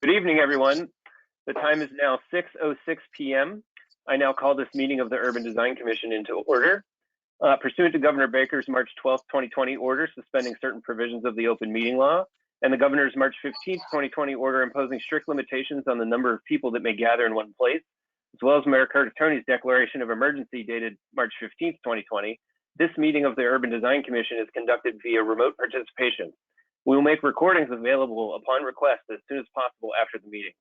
Good evening, everyone. The time is now 6:06 p.m. I now call this meeting of the Urban Design Commission into order. Pursuant to Governor Baker's March 12, 2020 order suspending certain provisions of the open meeting law and the Governor's March 15, 2020 order imposing strict limitations on the number of people that may gather in one place, as well as Mayor Curtatoni's declaration of emergency dated March 15, 2020, this meeting of the Urban Design Commission is conducted via remote participation. We will make recordings available upon request as soon as possible after the meeting.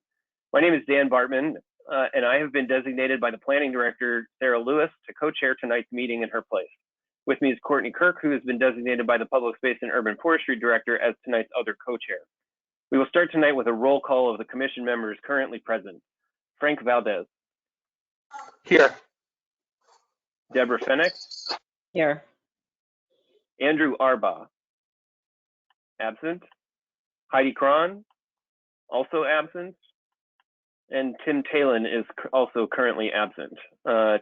My name is Dan Bartman, and I have been designated by the Planning Director, Sarah Lewis, to co-chair tonight's meeting in her place. With me is Courtney Kirk, who has been designated by the Public Space and Urban Forestry Director as tonight's other co-chair. We will start tonight with a roll call of the commission members currently present. Frank Valdez. Here. Deborah Fennick. Here. Andrew Arbaugh. Absent. Heidi Cron, also absent. And Tim Talon is also currently absent.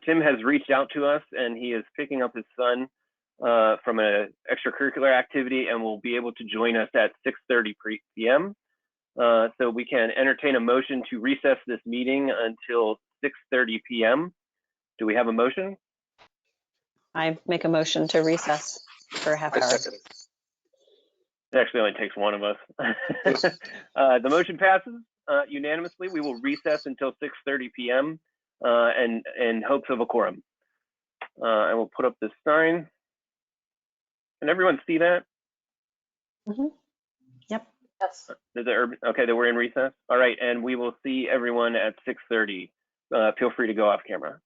Tim has reached out to us and he is picking up his son from an extracurricular activity and will be able to join us at 6:30 p.m. So we can entertain a motion to recess this meeting until 6:30 p.m. Do we have a motion? I make a motion to recess for a half hour. It actually only takes one of us. The motion passes unanimously. We will recess until 6:30 p.m. And in hopes of a quorum. I will put up this sign. Can everyone see that? Mm-hmm. Yep. Yes. Okay, that we're in recess. All right, and we will see everyone at 6:30. Feel free to go off camera.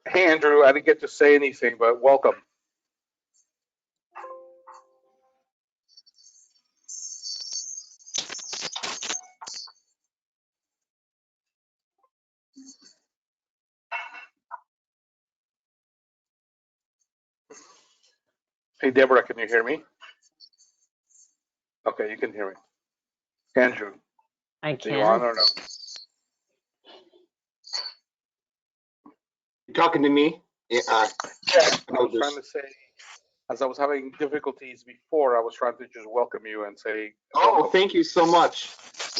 Hey, Andrew, I didn't get to say anything, but welcome. Hey, Deborah, can you hear me? Okay, you can hear me. Andrew, I are you on can. or no? You talking to me? Yeah. Yeah, I was this- trying to say, as I was having difficulties before, I was trying to just welcome you and say, Oh, welcome. thank you so much.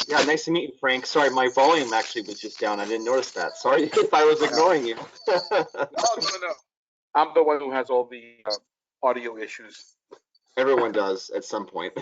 Yeah, nice to meet you, Frank. Sorry, my volume actually was just down. I didn't notice that. Sorry if I was ignoring you. No. I'm the one who has all the audio issues. Everyone does at some point.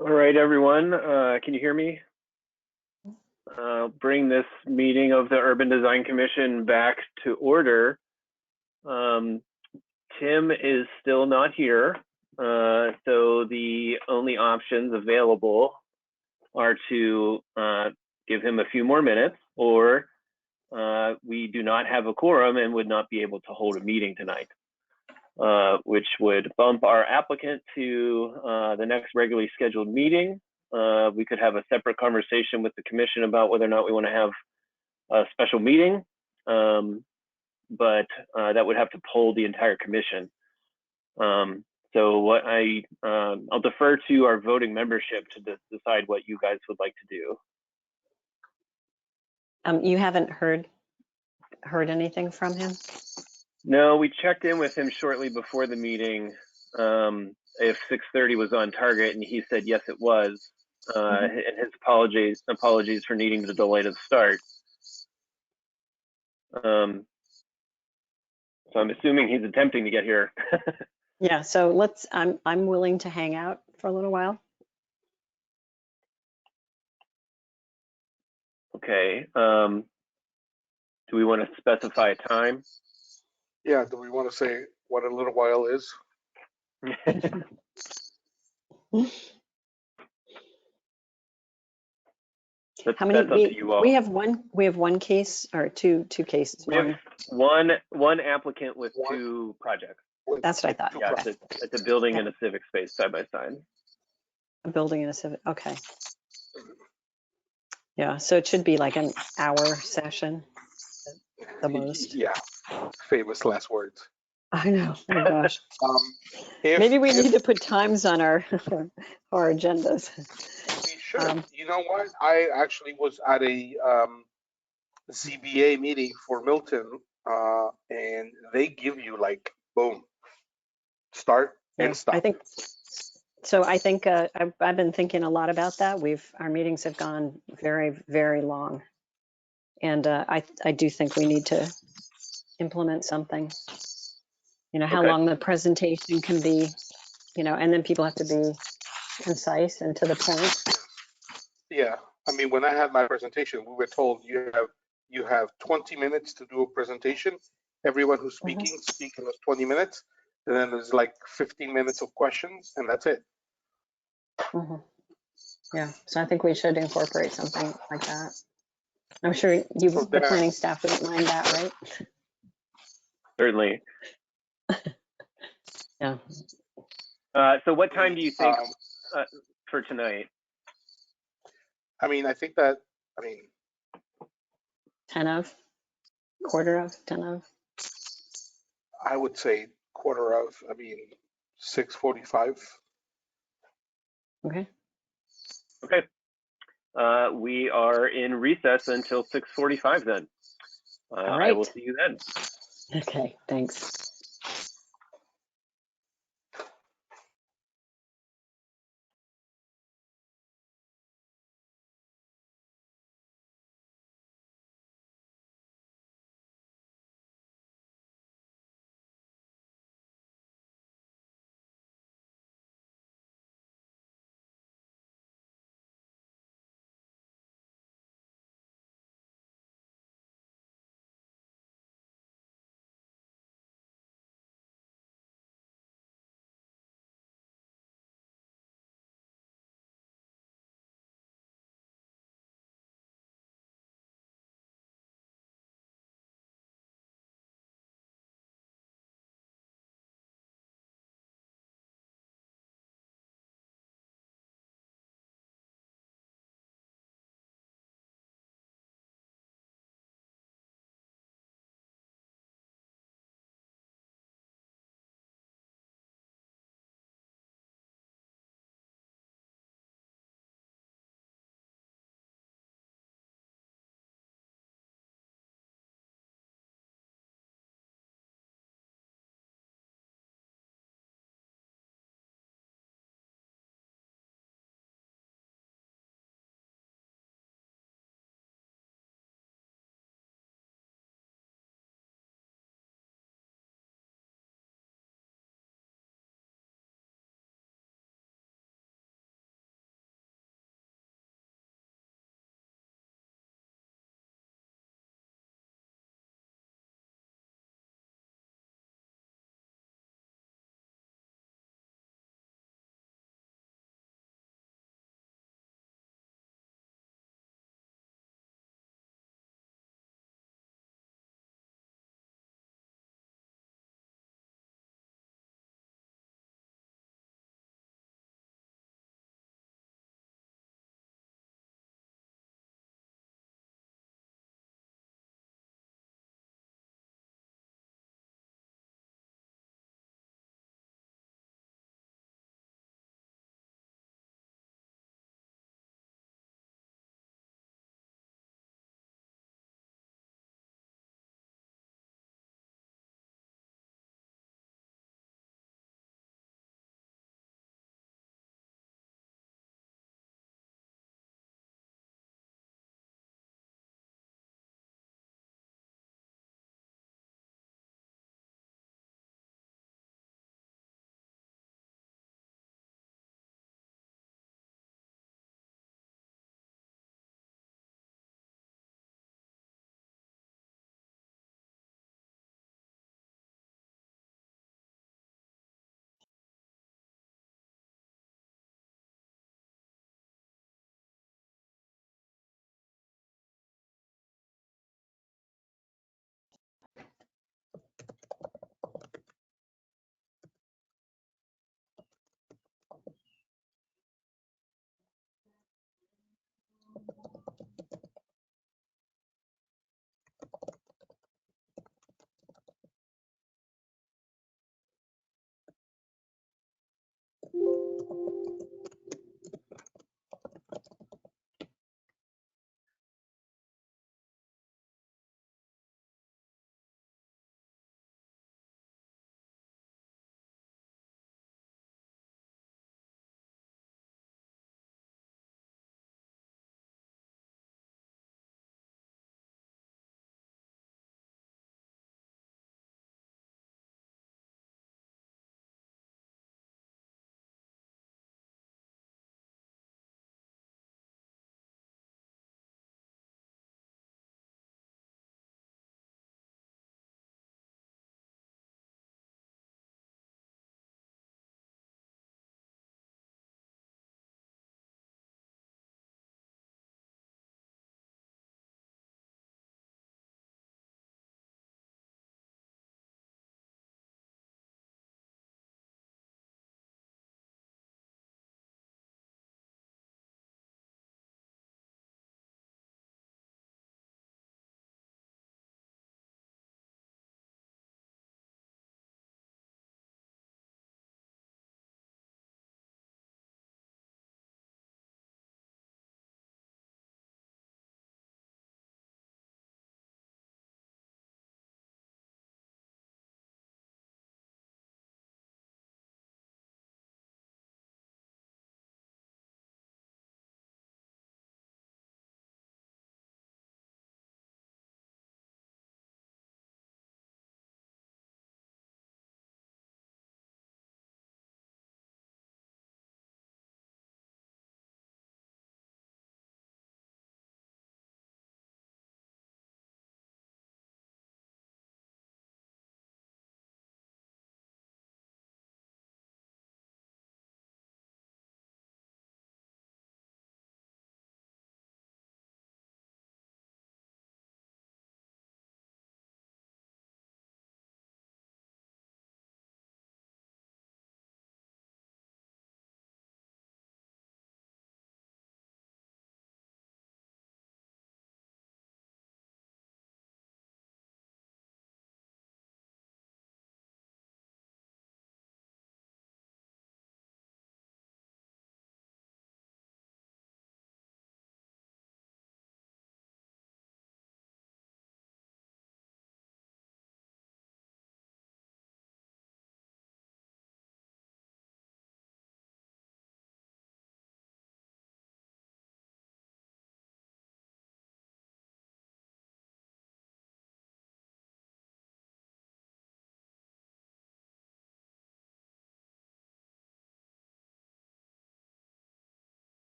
All right, everyone, can you hear me? Bring this meeting of the Urban Design Commission back to order. Tim is still not here, so the only options available are to give him a few more minutes, or we do not have a quorum and would not be able to hold a meeting tonight, which would bump our applicant to the next regularly scheduled meeting. We could have a separate conversation with the commission about whether or not we want to have a special meeting, but that would have to poll the entire commission. So what I'll defer to our voting membership to decide what you guys would like to do. You haven't heard anything from him? No, we checked in with him shortly before the meeting if 6:30 was on target, and he said yes, it was. And his apologies for needing to delay the start. So I'm assuming he's attempting to get here. Yeah, so I'm willing to hang out for a little while. Okay. Do we want to specify a time? Yeah, do we want to say what a little while is? How many? That's up to you all. We have one case or two cases. We have one applicant with two projects. That's what I thought. Yeah, Okay. it's a building and a civic space side by side. A building and a civic. Okay. Yeah, so it should be like an hour session, the most. Yeah, famous last words. I know. Oh my gosh. If Maybe we need to put times on our agendas. we should. You know what? I actually was at a ZBA meeting for Milton, and they give you like, boom, start and stop. I think so. I think I've been thinking a lot about that. Our meetings have gone very, very long, and I do think we need to implement something. You know, how Okay. long the presentation can be, you know, and then people have to be concise and to the point. Yeah, I mean, when I had my presentation, we were told you have 20 minutes to do a presentation. Everyone who's speaking those 20 minutes, and then there's like 15 minutes of questions, and that's it. Yeah, so I think we should incorporate something like that. I'm sure the planning staff wouldn't mind that, right? Certainly. Yeah. So what time do you think Um, for tonight? I mean, I think that, I mean, 10 of, quarter of, 10 of. I would say quarter of, I mean, 6:45. Okay. Okay. We are in recess until 6:45 then. All I will right. see you then. Okay, thanks.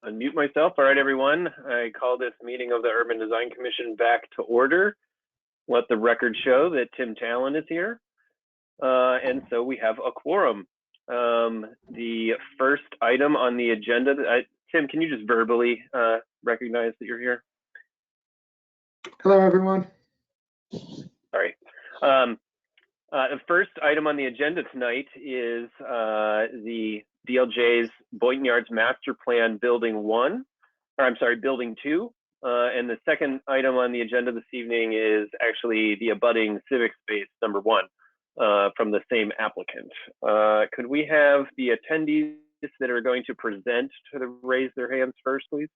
unmute myself. All right, everyone. I call this meeting of the Urban Design Commission back to order. Let the record show that Tim Talon is here. And so we have a quorum. The first item on the agenda, Tim, can you just verbally recognize that you're here? Hello, everyone. Sorry. The first item on the agenda tonight is the DLJ's Boynton Yards Master Plan Building 1, or I'm sorry, Building 2. And the second item on the agenda this evening is actually the abutting civic space number 1 from the same applicant. Could we have the attendees that are going to present to raise their hands first, please?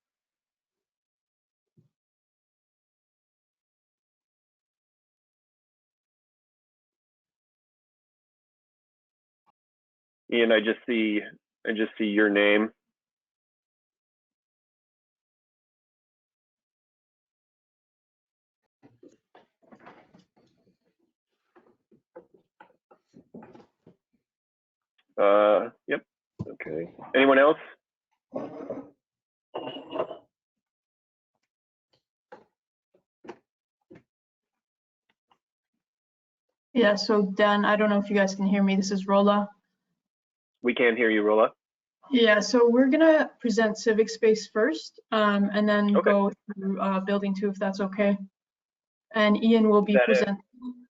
Ian, I just see your name. Yep. Okay. Anyone else? Yeah, so Dan, I don't know if you guys can hear me. This is Rolla. We can't hear you, Rolla. Yeah, so we're gonna present civic space first, and then Okay. go through building 2, if that's okay. And Ian will be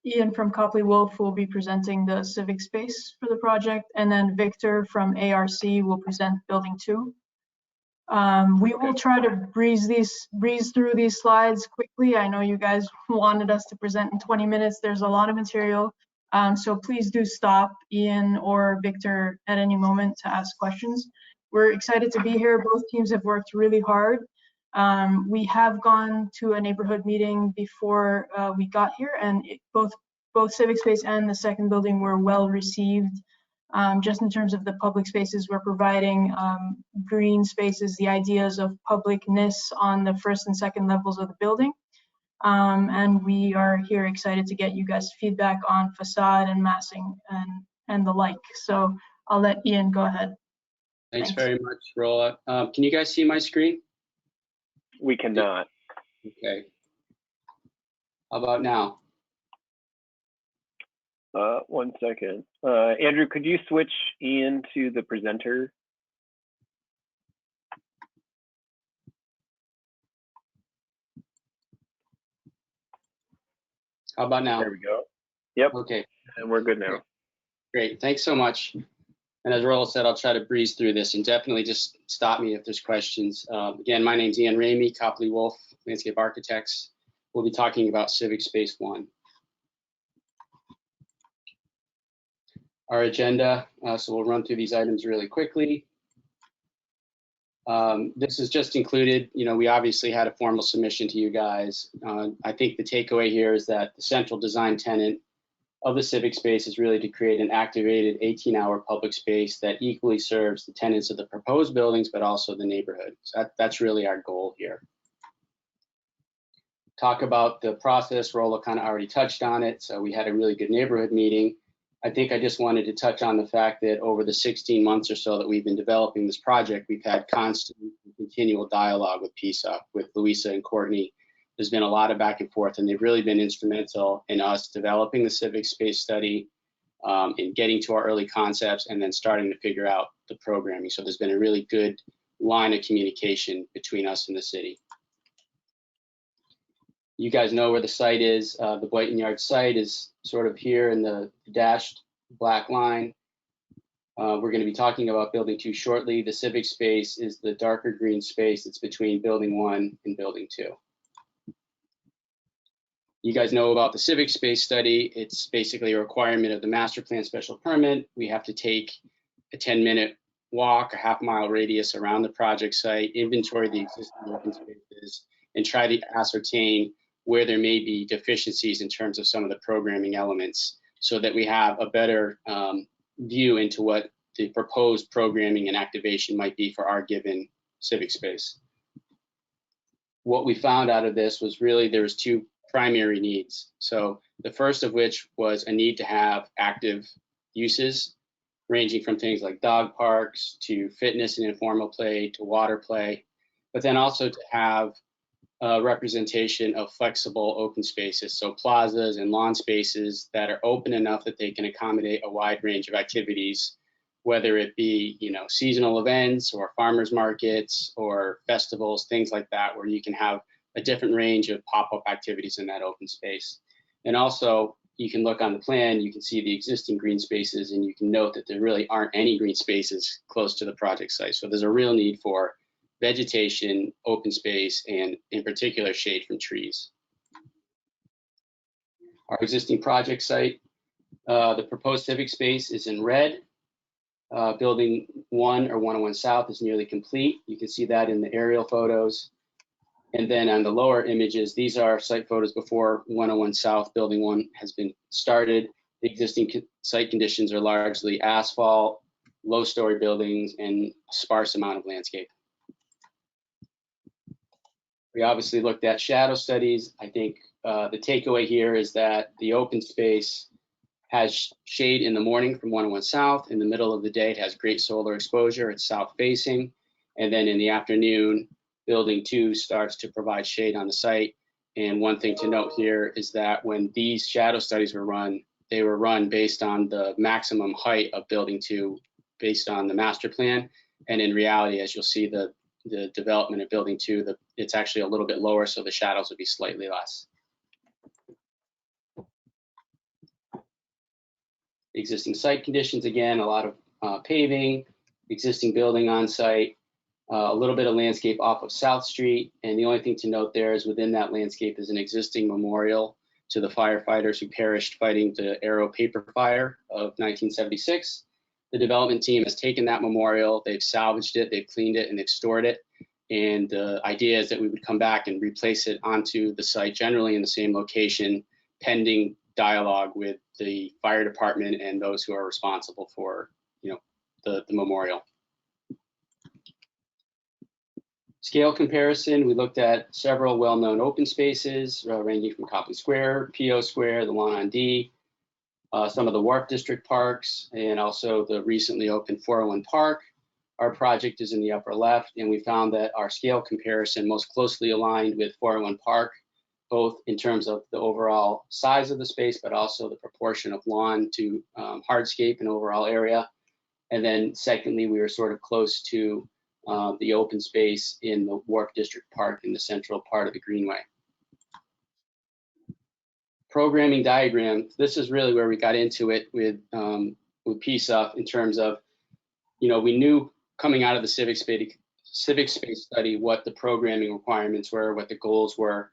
Ian from Copley Wolf will be presenting the civic space for the project, and then Victor from ARC will present building 2. We will try to breeze through these slides quickly. I know you guys wanted us to present in 20 minutes. There's a lot of material. So please do stop Ian or Victor at any moment to ask questions. We're excited to be here. Both teams have worked really hard. We have gone to a neighborhood meeting before we got here, and both civic space and the second building were well received. Just in terms of the public spaces we're providing, green spaces, the ideas of publicness on the first and second levels of the building. And we are here excited to get you guys feedback on facade and massing and the like. So I'll let Ian go ahead. Thanks very much, Rolla. Can you guys see my screen? We cannot. Okay. How about now? 1 second. Andrew, could you switch Ian to the presenter? How about now? There we go. Yep. Okay. And we're good now. Great. Thanks so much. And as Rolla said, I'll try to breeze through this, and definitely just stop me if there's questions. Again, my name's Ian Ramey, Copley Wolf Landscape Architects. We'll be talking about Civic Space 1. Our agenda, so we'll run through these items really quickly. This is just included, we obviously had a formal submission to you guys. I think the takeaway here is that the central design tenet of the civic space is really to create an activated 18-hour public space that equally serves the tenants of the proposed buildings, but also the neighborhood. So that's really our goal here. Talk about the process. Rolla kind of already touched on it. So we had a really good neighborhood meeting. I think I just wanted to touch on the fact that over the 16 months or so that we've been developing this project, we've had constant and continual dialogue with PSA, with Louisa and Courtney. There's been a lot of back and forth, and they've really been instrumental in us developing the civic space study, in getting to our early concepts, and then starting to figure out the programming. So there's been a really good line of communication between us and the city. You guys know where the site is. The Boynton Yards site is sort of here in the dashed black line. We're going to be talking about building 2 shortly. The civic space is the darker green space that's between building 1 and building 2. You guys know about the civic space study. It's basically a requirement of the master plan special permit. We have to take a 10-minute walk, a half-mile radius around the project site, inventory the existing open spaces, and try to ascertain where there may be deficiencies in terms of some of the programming elements, so that we have a better view into what the proposed programming and activation might be for our given civic space. What we found out of this was really there was 2 primary needs. So the first of which was a need to have active uses ranging from things like dog parks to fitness and informal play to water play, but then also to have representation of flexible open spaces, so plazas and lawn spaces that are open enough that they can accommodate a wide range of activities, whether it be, seasonal events or farmers markets or festivals, things like that, where you can have a different range of pop-up activities in that open space. And also, you can look on the plan, you can see the existing green spaces, and you can note that there really aren't any green spaces close to the project site. So there's a real need for vegetation, open space, and in particular, shade from trees. Our existing project site, the proposed civic space is in red. Building 1 or 101 South is nearly complete. You can see that in the aerial photos. And then on the lower images, these are site photos before 101 South, Building 1 has been started. The existing site conditions are largely asphalt, low-story buildings, and a sparse amount of landscape. We obviously looked at shadow studies. I think the takeaway here is that the open space has shade in the morning from 101 South. In the middle of the day, it has great solar exposure. It's south facing. And then in the afternoon, Building 2 starts to provide shade on the site. And one thing to note here is that when these shadow studies were run, they were run based on the maximum height of Building 2 based on the master plan. And in reality, as you'll see, the development of Building 2, it's actually a little bit lower, so the shadows would be slightly less. Existing site conditions, again, a lot of paving, existing building on site, a little bit of landscape off of South Street. And the only thing to note there is within that landscape is an existing memorial to the firefighters who perished fighting the Arrow Paper Fire of 1976. The development team has taken that memorial, they've salvaged it, they've cleaned it, and they've stored it. And the idea is that we would come back and replace it onto the site, generally in the same location, pending dialogue with the fire department and those who are responsible for, the memorial. Scale comparison, we looked at several well-known open spaces ranging from Copley Square, PO Square, the Lawn on D, some of the Wharf District parks, and also the recently opened 401 Park. Our project is in the upper left, and we found that our scale comparison most closely aligned with 401 Park, both in terms of the overall size of the space, but also the proportion of lawn to hardscape and overall area. And then secondly, we were sort of close to the open space in the Wharf District Park in the central part of the Greenway. Programming diagram, this is really where we got into it with PSUF in terms of, we knew coming out of the civic space study what the programming requirements were, what the goals were.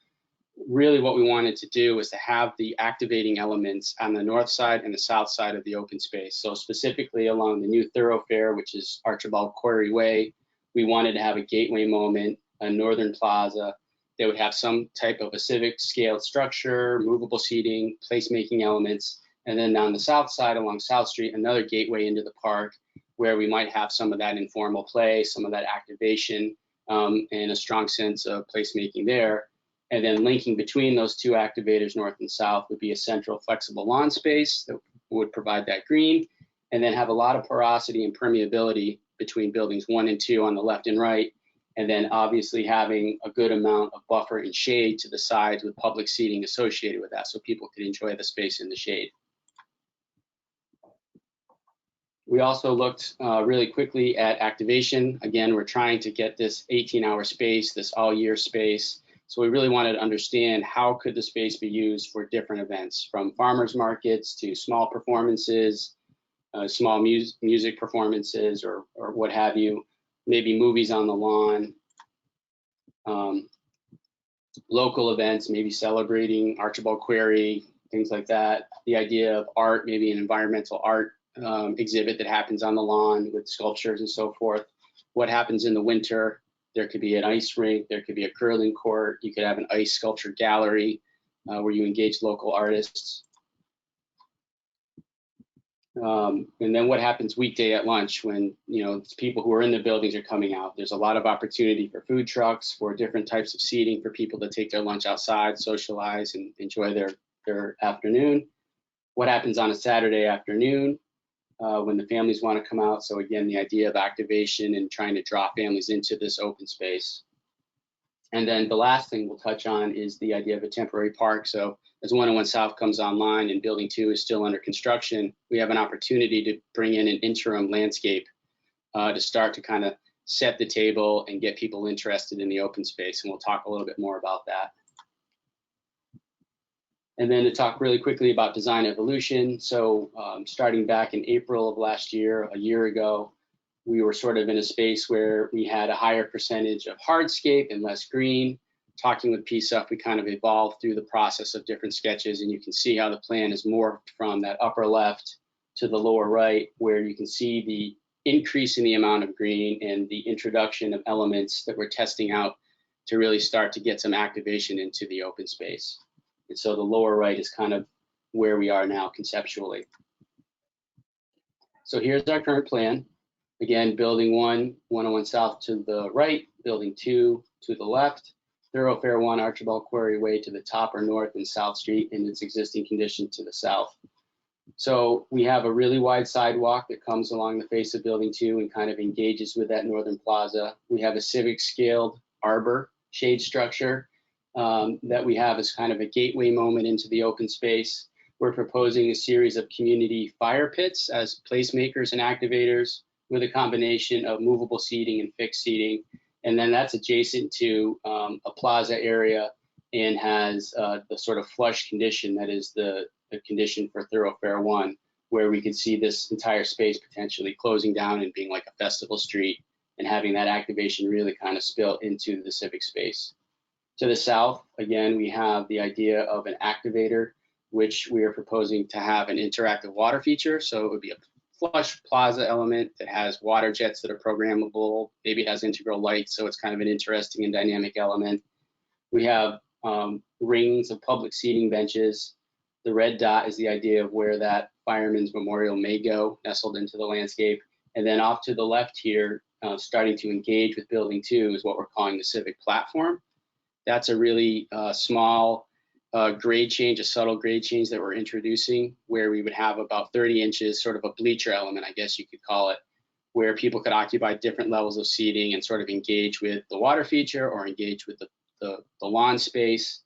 Really what we wanted to do was to have the activating elements on the north side and the south side of the open space. So specifically along the new thoroughfare, which is Archibald Quarry Way, we wanted to have a gateway moment, a northern plaza. They would have some type of a civic scale structure, movable seating, placemaking elements. And then on the south side along South Street, another gateway into the park where we might have some of that informal play, some of that activation, and a strong sense of placemaking there. And then linking between those two activators, north and south, would be a central flexible lawn space that would provide that green, and then have a lot of porosity and permeability between buildings 1 and 2 on the left and right. And then obviously having a good amount of buffer and shade to the sides with public seating associated with that, so people could enjoy the space in the shade. We also looked really quickly at activation. Again, we're trying to get this 18-hour space, this all-year space. So we really wanted to understand how could the space be used for different events, from farmers markets to small performances, small music performances, or what have you, maybe movies on the lawn, local events, maybe celebrating Archibald Quarry, things like that. The idea of art, maybe an environmental art exhibit that happens on the lawn with sculptures and so forth. What happens in the winter? There could be an ice rink, there could be a curling court, you could have an ice sculpture gallery where you engage local artists. And then what happens weekday at lunch when people who are in the buildings are coming out? There's a lot of opportunity for food trucks, for different types of seating, for people to take their lunch outside, socialize, and enjoy their afternoon. What happens on a Saturday afternoon? when the families want to come out. So again, the idea of activation and trying to draw families into this open space. And then the last thing we'll touch on is the idea of a temporary park. So as 101 South comes online and Building 2 is still under construction, we have an opportunity to bring in an interim landscape to start to kind of set the table and get people interested in the open space. And we'll talk a little bit more about that. And then to talk really quickly about design evolution. So starting back in April of last year, a year ago, we were sort of in a space where we had a higher percentage of hardscape and less green. Talking with PSUF, we kind of evolved through the process of different sketches, and you can see how the plan is morphed from that upper left to the lower right, where you can see the increase in the amount of green and the introduction of elements that we're testing out to really start to get some activation into the open space. And so the lower right is kind of where we are now conceptually. So here's our current plan. Again, Building 1, 101 South to the right, Building 2 to the left, Thoroughfare 1, Archibald Quarry Way to the top or north, and South Street in its existing condition to the south. So we have a really wide sidewalk that comes along the face of Building 2 and kind of engages with that northern plaza. We have a civic scaled arbor shade structure that we have as kind of a gateway moment into the open space. We're proposing a series of community fire pits as placemakers and activators, with a combination of movable seating and fixed seating. And then that's adjacent to a plaza area and has the sort of flush condition that is the condition for Thoroughfare 1, where we could see this entire space potentially closing down and being like a festival street and having that activation really kind of spill into the civic space. To the south, again, we have the idea of an activator, which we are proposing to have an interactive water feature. So it would be a flush plaza element that has water jets that are programmable. Maybe it has integral lights, so it's kind of an interesting and dynamic element. We have rings of public seating benches. The red dot is the idea of where that fireman's memorial may go, nestled into the landscape. And then off to the left here, starting to engage with Building 2 is what we're calling the civic platform. That's a really small grade change, a subtle grade change that we're introducing, where we would have about 30 inches, sort of a bleacher element, I guess you could call it, where people could occupy different levels of seating and sort of engage with the water feature or engage with the lawn space,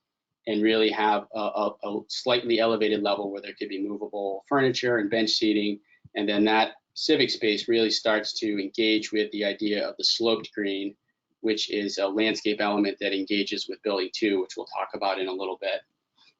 and really have a slightly elevated level where there could be movable furniture and bench seating. And then that civic space really starts to engage with the idea of the sloped green, which is a landscape element that engages with Building 2, which we'll talk about in a little bit.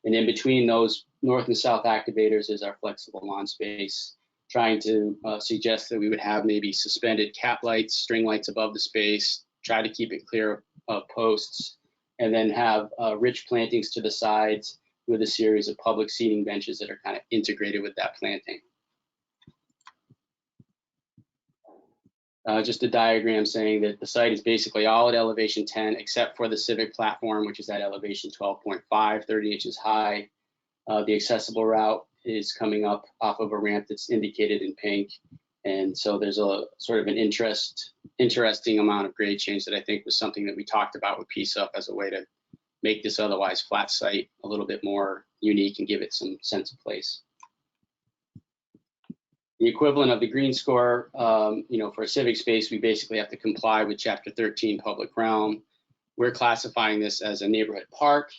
And in between those north and south activators is our flexible lawn space, trying to suggest that we would have maybe suspended cap lights, string lights above the space, try to keep it clear of posts, and then have rich plantings to the sides with a series of public seating benches that are kind of integrated with that planting. Just a diagram saying that the site is basically all at elevation 10, except for the civic platform, which is at elevation 12.5, 30 inches high. The accessible route is coming up off of a ramp that's indicated in pink. And so there's a sort of an interesting amount of grade change that I think was something that we talked about with PSUF as a way to make this otherwise flat site a little bit more unique and give it some sense of place. The equivalent of the green score, for a civic space, we basically have to comply with Chapter 13 public realm. We're classifying this as a neighborhood park.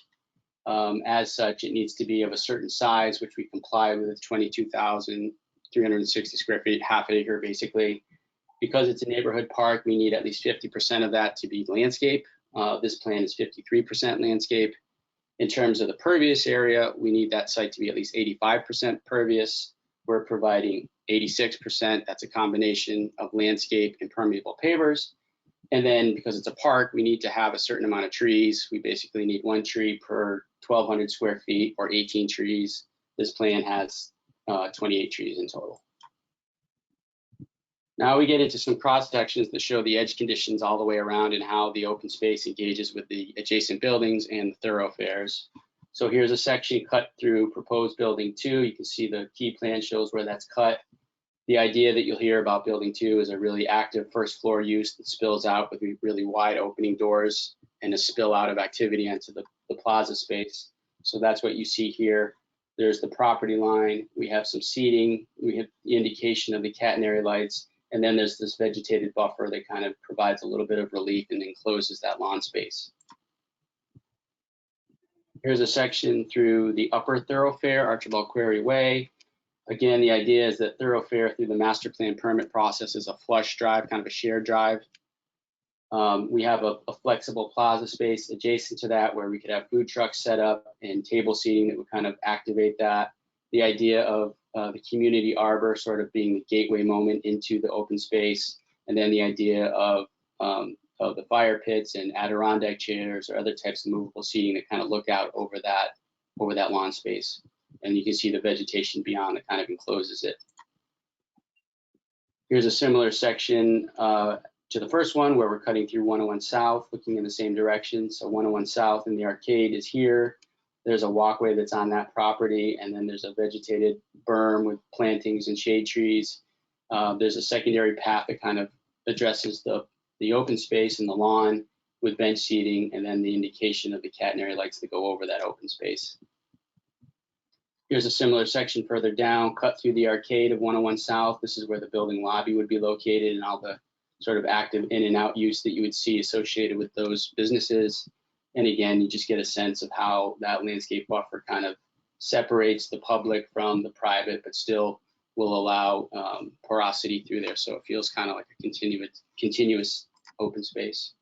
As such, it needs to be of a certain size, which we comply with 22,360 square feet, half acre basically. Because it's a neighborhood park, we need at least 50% of that to be landscape. This plan is 53% landscape. In terms of the pervious area, we need that site to be at least 85% pervious. We're providing 86%. That's a combination of landscape and permeable pavers. And then because it's a park, we need to have a certain amount of trees. We basically need 1 tree per 1,200 square feet or 18 trees. This plan has 28 trees in total. Now we get into some cross sections that show the edge conditions all the way around and how the open space engages with the adjacent buildings and the thoroughfares. So here's a section cut through proposed Building 2. You can see the key plan shows where that's cut. The idea that you'll hear about Building 2 is a really active first floor use that spills out with really wide opening doors and a spill out of activity onto the plaza space. So that's what you see here. There's the property line. We have some seating. We have the indication of the catenary lights. And then there's this vegetated buffer that kind of provides a little bit of relief and encloses that lawn space. Here's a section through the upper thoroughfare, Archibald Quarry Way. Again, the idea is that thoroughfare through the master plan permit process is a flush drive, kind of a shared drive. We have a flexible plaza space adjacent to that where we could have food trucks set up and table seating that would kind of activate that. The idea of the community arbor sort of being the gateway moment into the open space, and then the idea of the fire pits and Adirondack chairs or other types of movable seating that kind of look out over that lawn space. And you can see the vegetation beyond that kind of encloses it. Here's a similar section to the first one where we're cutting through 101 South, looking in the same direction. So 101 South and the arcade is here. There's a walkway that's on that property, and then there's a vegetated berm with plantings and shade trees. There's a secondary path that kind of addresses the open space and the lawn with bench seating, and then the indication of the catenary lights that go over that open space. Here's a similar section further down, cut through the arcade of 101 South. This is where the building lobby would be located and all the sort of active in and out use that you would see associated with those businesses. And again, you just get a sense of how that landscape buffer kind of separates the public from the private, but still will allow porosity through there. So it feels kind of like a continuous open space.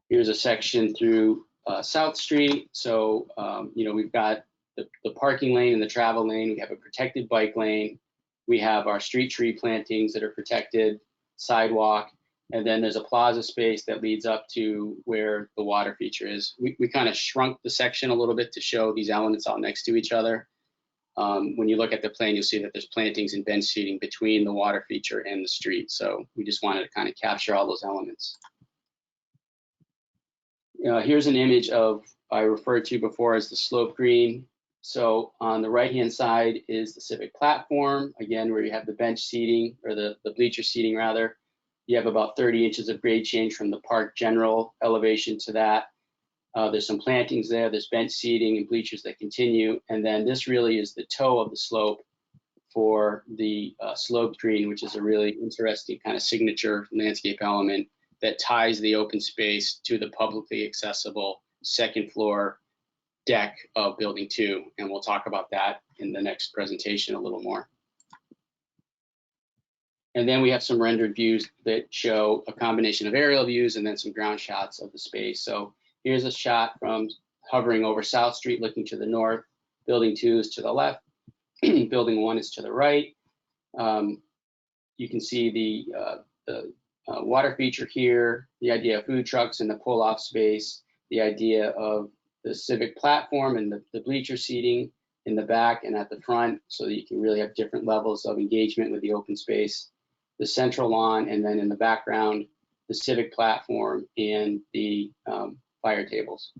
Here's a section through South Street. So, we've got the parking lane and the travel lane. We have a protected bike lane. We have our street tree plantings that are protected, sidewalk, and then there's a plaza space that leads up to where the water feature is. We kind of shrunk the section a little bit to show these elements all next to each other. When you look at the plan, you'll see that there's plantings and bench seating between the water feature and the street. So we just wanted to kind of capture all those elements. Here's an image of, I referred to before as the slope green. So on the right-hand side is the civic platform, again, where you have the bench seating, or the bleacher seating rather. You have about 30 inches of grade change from the park general elevation to that. There's some plantings there, there's bench seating and bleachers that continue. And then this really is the toe of the slope for the sloped green, which is a really interesting kind of signature landscape element that ties the open space to the publicly accessible second floor deck of building 2. And we'll talk about that in the next presentation a little more. And then we have some rendered views that show a combination of aerial views and then some ground shots of the space. So here's a shot from hovering over South Street looking to the north. Building 2 is to the left. Building 1 is to the right. You can see the water feature here, the idea of food trucks and the pull-off space, the idea of the civic platform and the bleacher seating in the back and at the front, so that you can really have different levels of engagement with the open space, the central lawn, and then in the background, the civic platform and the fire tables.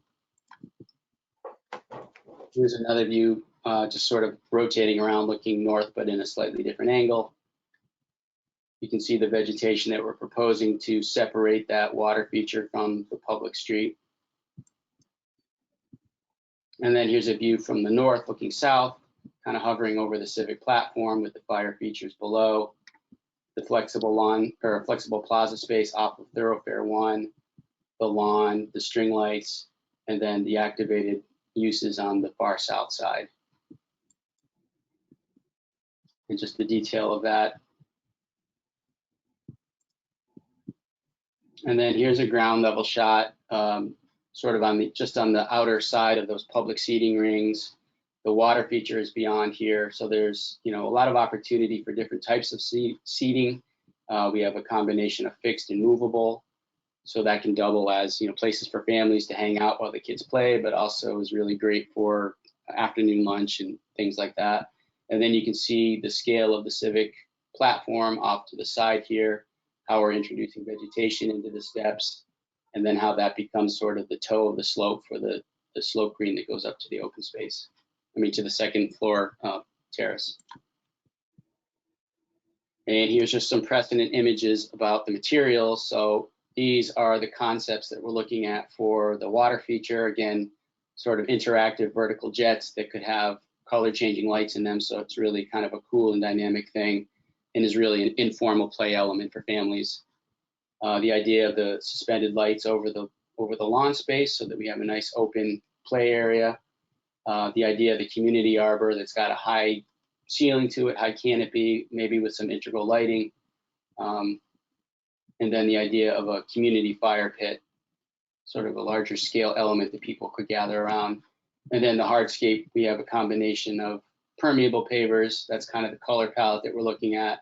Here's another view, just sort of rotating around, looking north, but in a slightly different angle. You can see the vegetation that we're proposing to separate that water feature from the public street. And then here's a view from the north looking south, kind of hovering over the civic platform with the fire features below, the flexible lawn or flexible plaza space off of thoroughfare 1, the lawn, the string lights, and then the activated uses on the far south side. And just the detail of that. And then here's a ground level shot, sort of on the outer side of those public seating rings. The water feature is beyond here. So there's, a lot of opportunity for different types of seating. We have a combination of fixed and movable. So that can double as, places for families to hang out while the kids play, but also is really great for afternoon lunch and things like that. And then you can see the scale of the civic platform off to the side here, how we're introducing vegetation into the steps, and then how that becomes sort of the toe of the slope for the slope green that goes up to the open space. To the second floor terrace. And here's just some precedent images about the materials. So these are the concepts that we're looking at for the water feature. Again, sort of interactive vertical jets that could have color changing lights in them. So it's really kind of a cool and dynamic thing and is really an informal play element for families. The idea of the suspended lights over the lawn space so that we have a nice open play area. The idea of the community arbor that's got a high ceiling to it, high canopy, maybe with some integral lighting. And then the idea of a community fire pit, sort of a larger scale element that people could gather around. And then the hardscape, we have a combination of permeable pavers. That's kind of the color palette that we're looking at.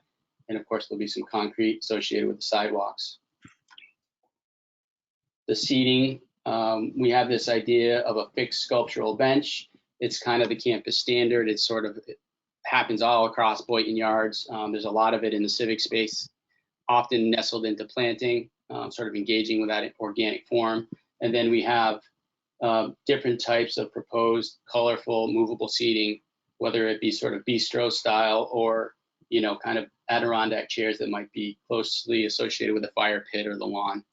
And of course, there'll be some concrete associated with the sidewalks. The seating, we have this idea of a fixed sculptural bench. It's kind of the campus standard. It happens all across Boynton Yards. There's a lot of it in the civic space, often nestled into planting, sort of engaging with that organic form. And then we have different types of proposed colorful movable seating, whether it be sort of bistro style or, kind of Adirondack chairs that might be closely associated with the fire pit or the lawn.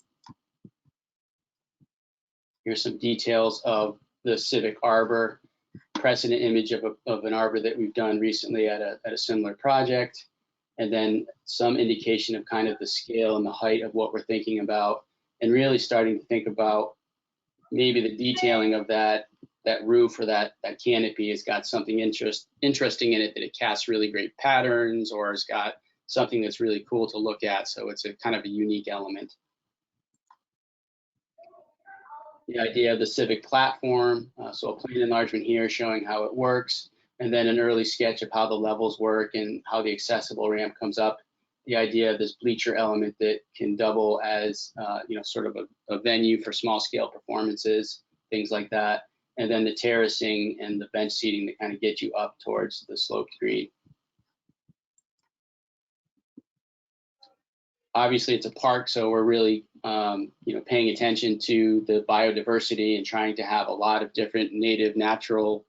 Here's some details of the civic arbor, precedent image of an arbor that we've done recently at a similar project. And then some indication of kind of the scale and the height of what we're thinking about, and really starting to think about maybe the detailing of that roof or that canopy has got something interesting in it, that it casts really great patterns or has got something that's really cool to look at. So it's a kind of a unique element. The idea of the civic platform, so a plane enlargement here showing how it works, and then an early sketch of how the levels work and how the accessible ramp comes up. The idea of this bleacher element that can double as, sort of a venue for small scale performances, things like that. And then the terracing and the bench seating that kind of get you up towards the sloped green. Obviously it's a park, so we're really, paying attention to the biodiversity and trying to have a lot of different native, natural,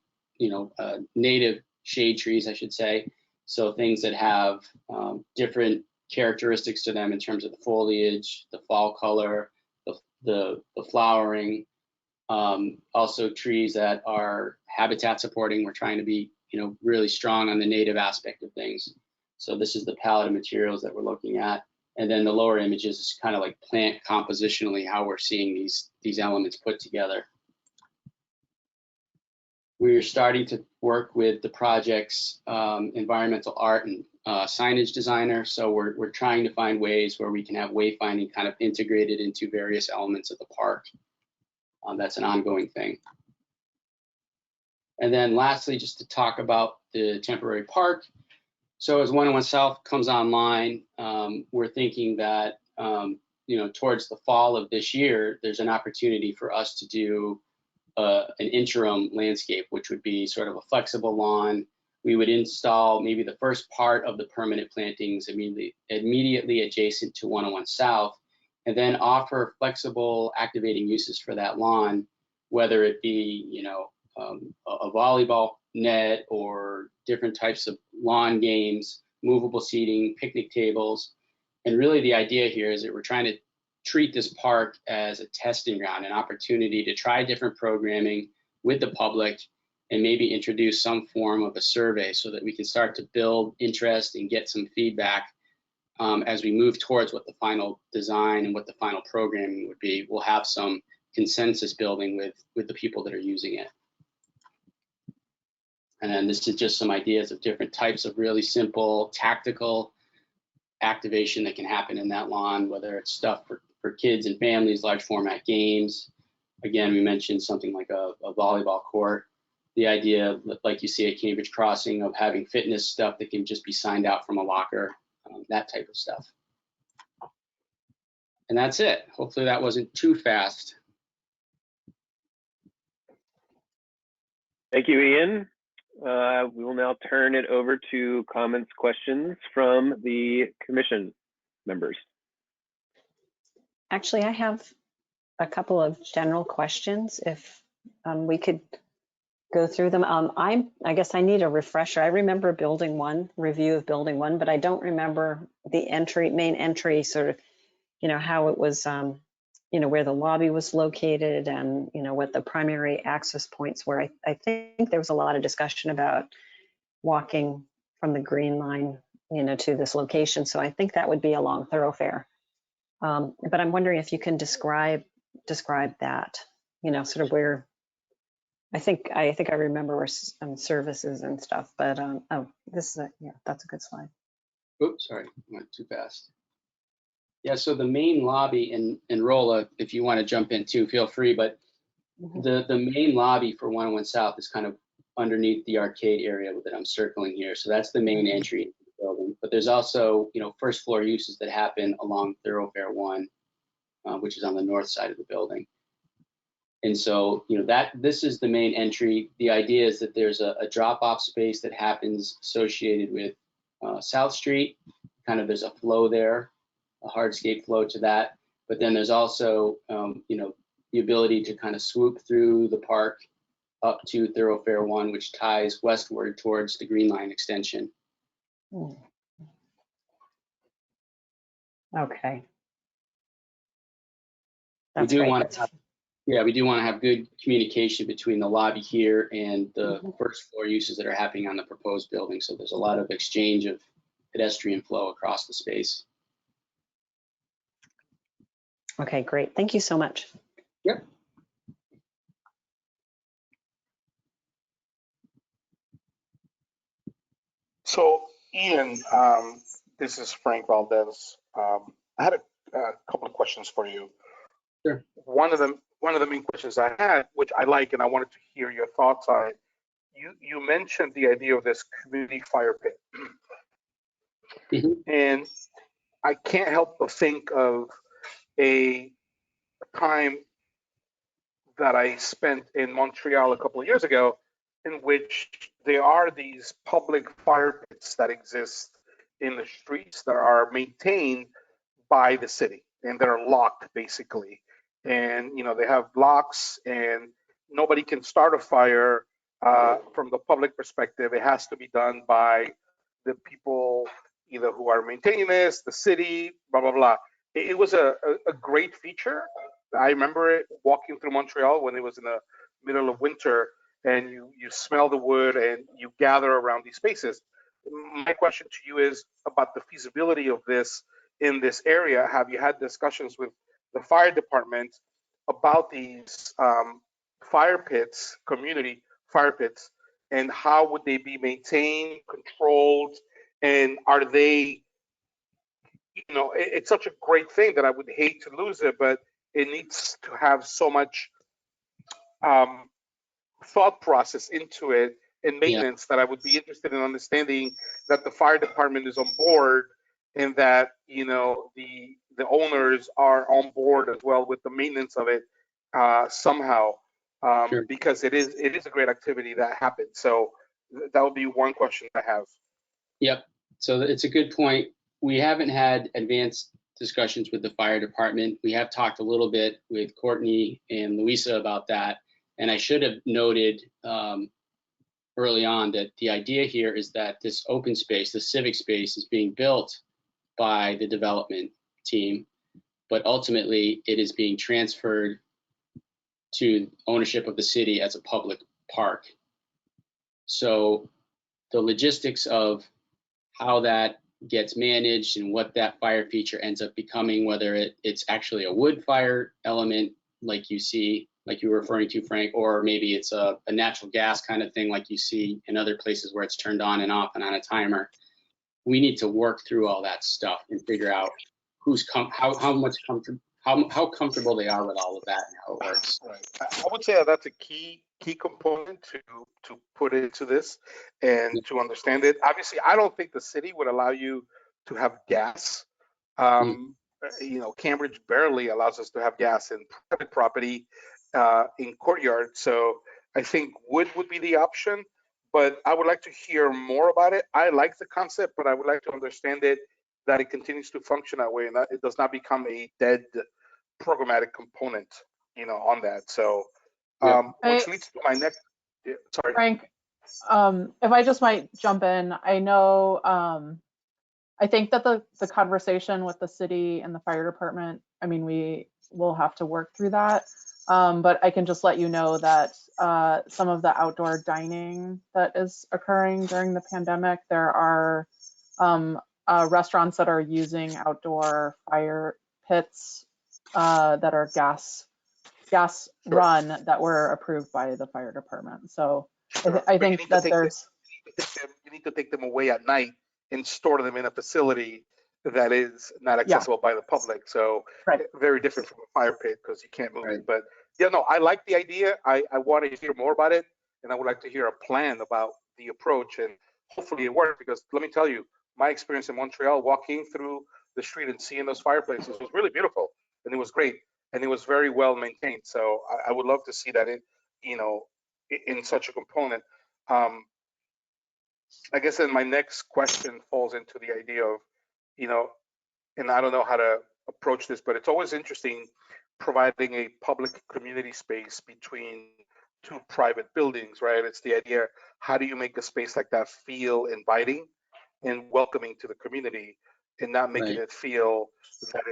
native shade trees, I should say. So things that have different characteristics to them in terms of the foliage, the fall color, the flowering. Also trees that are habitat supporting. We're trying to be, really strong on the native aspect of things. So this is the palette of materials that we're looking at. And then the lower images is kind of like plant compositionally, how we're seeing these elements put together. We're starting to work with the project's environmental art and signage designer. So we're trying to find ways where we can have wayfinding kind of integrated into various elements of the park. That's an ongoing thing. And then lastly, just to talk about the temporary park. So as 101 South comes online, we're thinking that, towards the fall of this year, there's an opportunity for us to do an interim landscape, which would be sort of a flexible lawn. We would install maybe the first part of the permanent plantings immediately adjacent to 101 South, and then offer flexible activating uses for that lawn, whether it be, a volleyball net or different types of lawn games, movable seating, picnic tables. And really the idea here is that we're trying to treat this park as a testing ground, an opportunity to try different programming with the public and maybe introduce some form of a survey so that we can start to build interest and get some feedback as we move towards what the final design and what the final programming would be. We'll have some consensus building with the people that are using it. And then this is just some ideas of different types of really simple tactical activation that can happen in that lawn, whether it's stuff for kids and families, large format games. Again, we mentioned something like a volleyball court. The idea, like you see at Cambridge Crossing, of having fitness stuff that can just be signed out from a locker, that type of stuff. And that's it. Hopefully that wasn't too fast. Thank you, Ian. We will now turn it over to comments, questions from the commission members. Actually, I have a couple of general questions, if we could go through them. I guess I need a refresher. I remember building one, review of building one, but I don't remember the main entry, sort of, how it was where the lobby was located and, what the primary access points were. I think there was a lot of discussion about walking from the Green Line, to this location. So I think that would be a long thoroughfare. But I'm wondering if you can describe that, sort of where, I think I remember where some services and stuff, but, oh, this is that's a good slide. Oops, sorry, went too fast. Yeah, so the main lobby, and Rolla, if you want to jump in too, feel free, but Mhm. the main lobby for 101 South is kind of underneath the arcade area that I'm circling here. So that's the main entry into the building. But there's also, first floor uses that happen along Thoroughfare 1, which is on the north side of the building. And so, this is the main entry. The idea is that there's a drop-off space that happens associated with South Street. Kind of there's a flow there, a hardscape flow to that. But then there's also, the ability to kind of swoop through the park up to Thoroughfare 1, which ties westward towards the Green Line extension. Okay. We That's do great. want to we do want to have good communication between the lobby here and the first floor uses that are happening on the proposed building. So there's a lot of exchange of pedestrian flow across the space. Okay, great. Thank you so much. Yep. So Ian, this is Frank Valdez. I had a couple of questions for you. Sure. One of the main questions I had, which I like, and I wanted to hear your thoughts on it. You mentioned the idea of this community fire pit, and I can't help but think of a time that I spent in Montreal a couple of years ago, in which there are these public fire pits that exist in the streets that are maintained by the city, and they're locked basically. And they have locks, and nobody can start a fire from the public perspective. It has to be done by the people either who are maintaining this, the city, blah blah blah. It was a great feature. I remember it walking through Montreal when it was in the middle of winter, and you smell the wood and you gather around these spaces. My question to you is about the feasibility of this in this area. Have you had discussions with the fire department about these fire pits, community fire pits, and how would they be maintained, controlled, and are they, it's such a great thing that I would hate to lose it, but it needs to have so much thought process into it and maintenance that I would be interested in understanding that the fire department is on board and that the owners are on board as well with the maintenance of it somehow, Sure. because it is a great activity that happens. So that would be one question I have. Yep. So it's a good point. We haven't had advanced discussions with the fire department. We have talked a little bit with Courtney and Louisa about that. And I should have noted early on that the idea here is that this open space, the civic space, is being built by the development team, but ultimately it is being transferred to ownership of the city as a public park. So the logistics of how that gets managed and what that fire feature ends up becoming, whether it's actually a wood fire element like you were referring to, Frank, or maybe it's a natural gas kind of thing like you see in other places where it's turned on and off and on a timer. We need to work through all that stuff and figure out how comfortable they are with all of that and how it works. Right. I would say that's a key component to put into this and to understand it. Obviously, I don't think the city would allow you to have gas. Cambridge barely allows us to have gas in private property in courtyard. So I think wood would be the option, but I would like to hear more about it. I like the concept, but I would like to understand it, that it continues to function that way and that it does not become a dead programmatic component, on that. So, which leads to my next, sorry. Frank, if I just might jump in, I know, I think that the conversation with the city and the fire department, I mean, we'll have to work through that. But I can just let you know that some of the outdoor dining that is occurring during the pandemic, there are restaurants that are using outdoor fire pits that are gas run that were approved by the fire department. So Sure. I But you think need to that take them- there's, you need to take them away at night and store them in a facility that is not accessible by the public. So Right. very different from a fire pit because you can't move Right. it. But yeah, no, I like the idea. I want to hear more about it, and I would like to hear a plan about the approach, and hopefully it works. Because let me tell you, my experience in Montreal, walking through the street and seeing those fireplaces was really beautiful, and it was great, and it was very well maintained. So I would love to see that in such a component. I guess then my next question falls into the idea of, and I don't know how to approach this, but it's always interesting providing a public community space between two private buildings, right? It's the idea, how do you make a space like that feel inviting and welcoming to the community, and not making Right. it feel that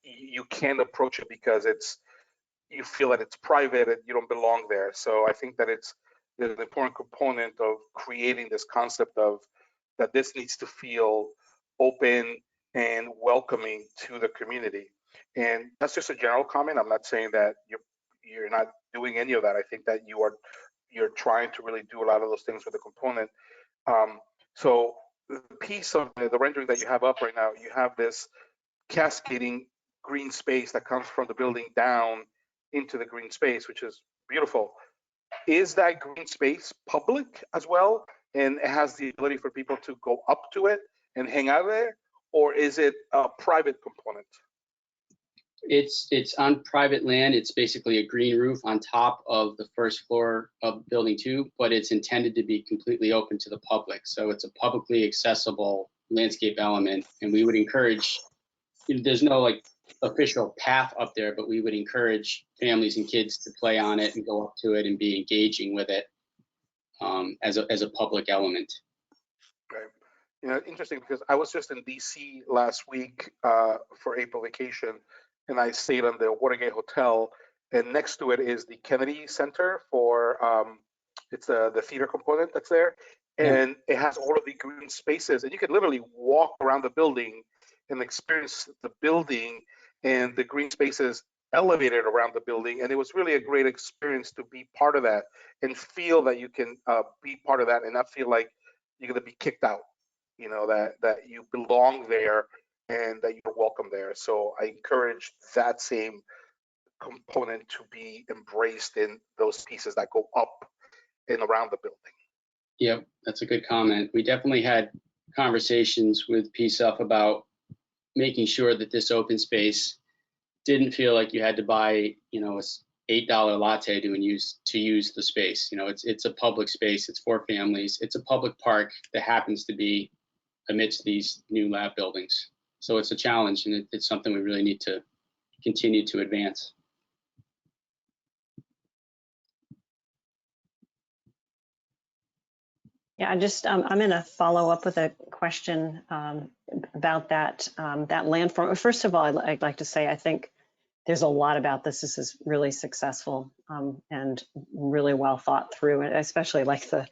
you can't approach it because you feel that it's private and you don't belong there. So I think that there's an important component of creating this concept of that this needs to feel open and welcoming to the community. And that's just a general comment. I'm not saying that you're not doing any of that. I think that you're trying to really do a lot of those things with the component. So the piece of the rendering that you have up right now, you have this cascading green space that comes from the building down into the green space, which is beautiful. Is that green space public as well, and it has the ability for people to go up to it and hang out there, or is it a private component? It's on private land. It's basically a green roof on top of the first floor of building 2, but it's intended to be completely open to the public. So it's a publicly accessible landscape element, and we would encourage, there's no like official path up there, but we would encourage families and kids to play on it and go up to it and be engaging with it as a public element. Right. Interesting, because I was just in DC last week for April vacation, and I stayed on the Watergate Hotel, and next to it is the Kennedy Center for it's the theater component that's there, and it has all of the green spaces, and you could literally walk around the building and experience the building and the green spaces elevated around the building. And it was really a great experience to be part of that and feel that you can be part of that and not feel like you're going to be kicked out, that you belong there and that you're welcome there. So I encourage that same component to be embraced in those pieces that go up and around the building. Yep, that's a good comment. We definitely had conversations with PSUF about making sure that this open space didn't feel like you had to buy, a $8 latte to use the space. It's a public space. It's for families. It's a public park that happens to be amidst these new lab buildings. So it's a challenge, and it's something we really need to continue to advance. Yeah, I'm going to follow up with a question about that landform. First of all, I'd like to say I think there's a lot about this. This is really successful and really well thought through, and especially like the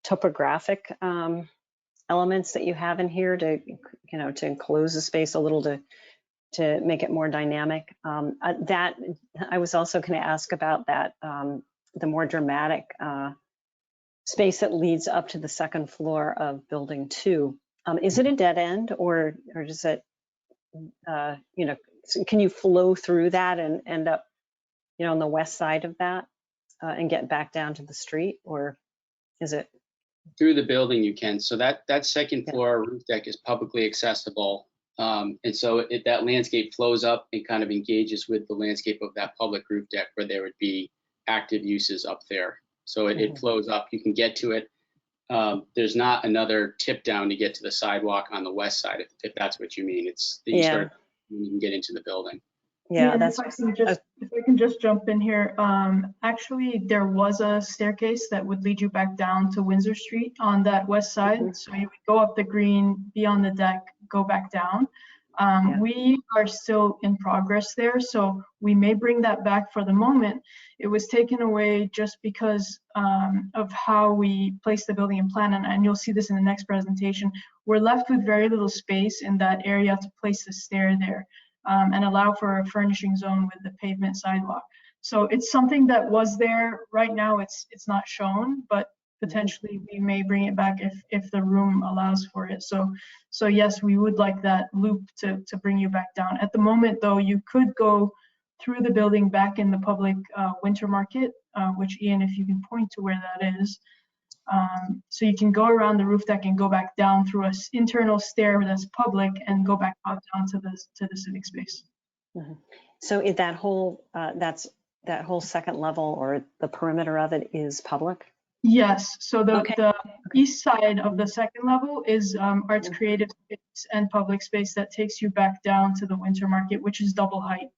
topographic elements that you have in here to enclose the space a little to make it more dynamic. That I was also going to ask about that the more dramatic space that leads up to the second floor of building 2. Is it a dead end, or does it, can you flow through that and end up, on the west side of that and get back down to the street, or is it? Through the building you can. So that second floor roof deck is publicly accessible. And so that landscape flows up and kind of engages with the landscape of that public roof deck where there would be active uses up there. So it flows up, you can get to it. There's not another tip down to get to the sidewalk on the west side, if that's what you mean. It's the eastern, you can get into the building. Yeah, that's. If I can just jump in here, actually there was a staircase that would lead you back down to Windsor Street on that west side. So you would go up the green, be on the deck, go back down. Yeah. We are still in progress there, so we may bring that back. For the moment, it was taken away just because of how we place the building and plan, and you'll see this in the next presentation. We're left with very little space in that area to place the stair there and allow for a furnishing zone with the pavement sidewalk. So it's something that was there. Right now it's not shown, but potentially we may bring it back if the room allows for it. So yes, we would like that loop to bring you back down. At the moment though, you could go through the building back in the public winter market, which Ian, if you can point to where that is. So you can go around the roof deck and go back down through an internal stair that's public and go back out down to the civic space. Mhm. So is that whole, that whole second level or the perimeter of it is public? Yes, so the Okay. east side of the second level is arts creative space and public space that takes you back down to the winter market, which is double height.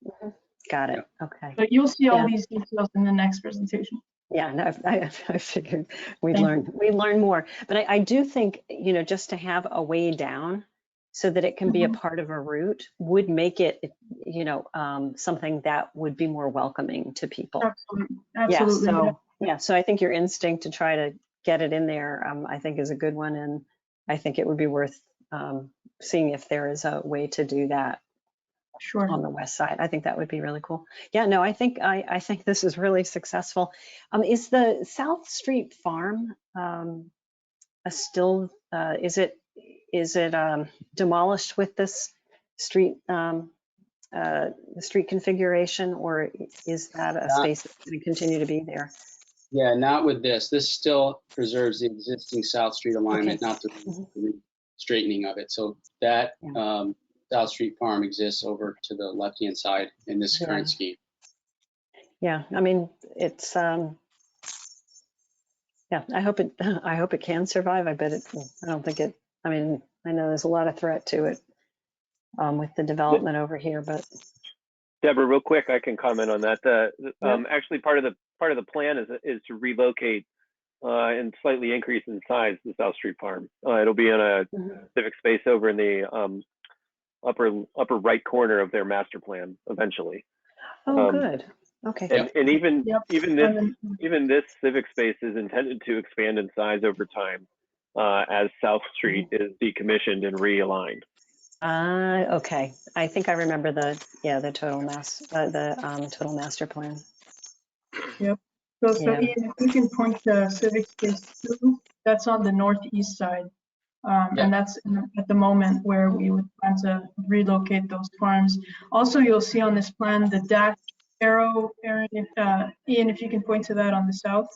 Got it. Okay. But you'll see all Yeah. these details in the next presentation. Yeah, no, I figured we'd Thank learn more. But I do think, you know, just to have a way down so that it can be a part of a route would make it, you know, something that would be more welcoming to people. Absolutely. Absolutely. So I think your instinct to try to get it in there, I think is a good one. And I think it would be worth seeing if there is a way to do that Sure. on the west side. I think that would be really cool. Yeah, no, I think this is really successful. Is the South Street Farm still, is it demolished with this street street configuration, or is that a space that's going to continue to be there? Yeah, not with this. This still preserves the existing South Street alignment, not the straightening of it. So that South Street Farm exists over to the left-hand side in this current scheme. Yeah, I mean, it's yeah, I hope it can survive. I bet it, I don't think it, I mean, I know there's a lot of threat to it with the development over here, but. Deborah, real quick, I can comment on that. Actually, part of the plan is to relocate and slightly increase in size the South Street Farm. It'll be in a civic space over in the upper right corner of their master plan eventually. Oh, good. Okay. And even this civic space is intended to expand in size over time as South Street is decommissioned and realigned. Okay. I think I remember the total master plan. Yep. So Ian, if you can point to civic space 2, that's on the northeast side. And that's at the moment where we would plan to relocate those farms. Also, you'll see on this plan the dash arrow area. Ian, if you can point to that on the south.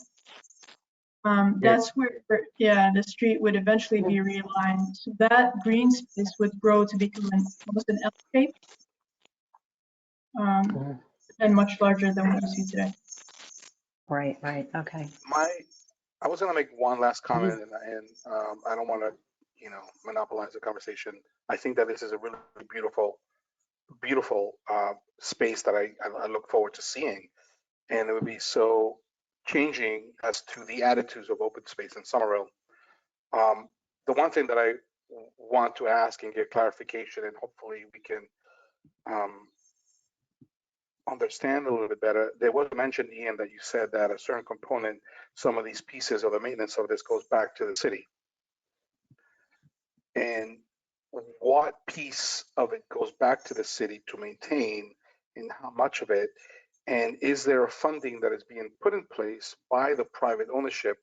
That's where, the street would eventually be realigned. So that green space would grow to become almost an L shape, and much larger than what you see today. Right. Okay. I was going to make one last comment, and I don't want to, monopolize the conversation. I think that this is a really beautiful space that I look forward to seeing, and it would be so changing as to the attitudes of open space in Somerville. The one thing that I want to ask and get clarification, and hopefully we can understand a little bit better. There was mentioned, Ian, that you said that a certain component, some of these pieces of the maintenance of this goes back to the city. And what piece of it goes back to the city to maintain, and how much of it? And is there a funding that is being put in place by the private ownership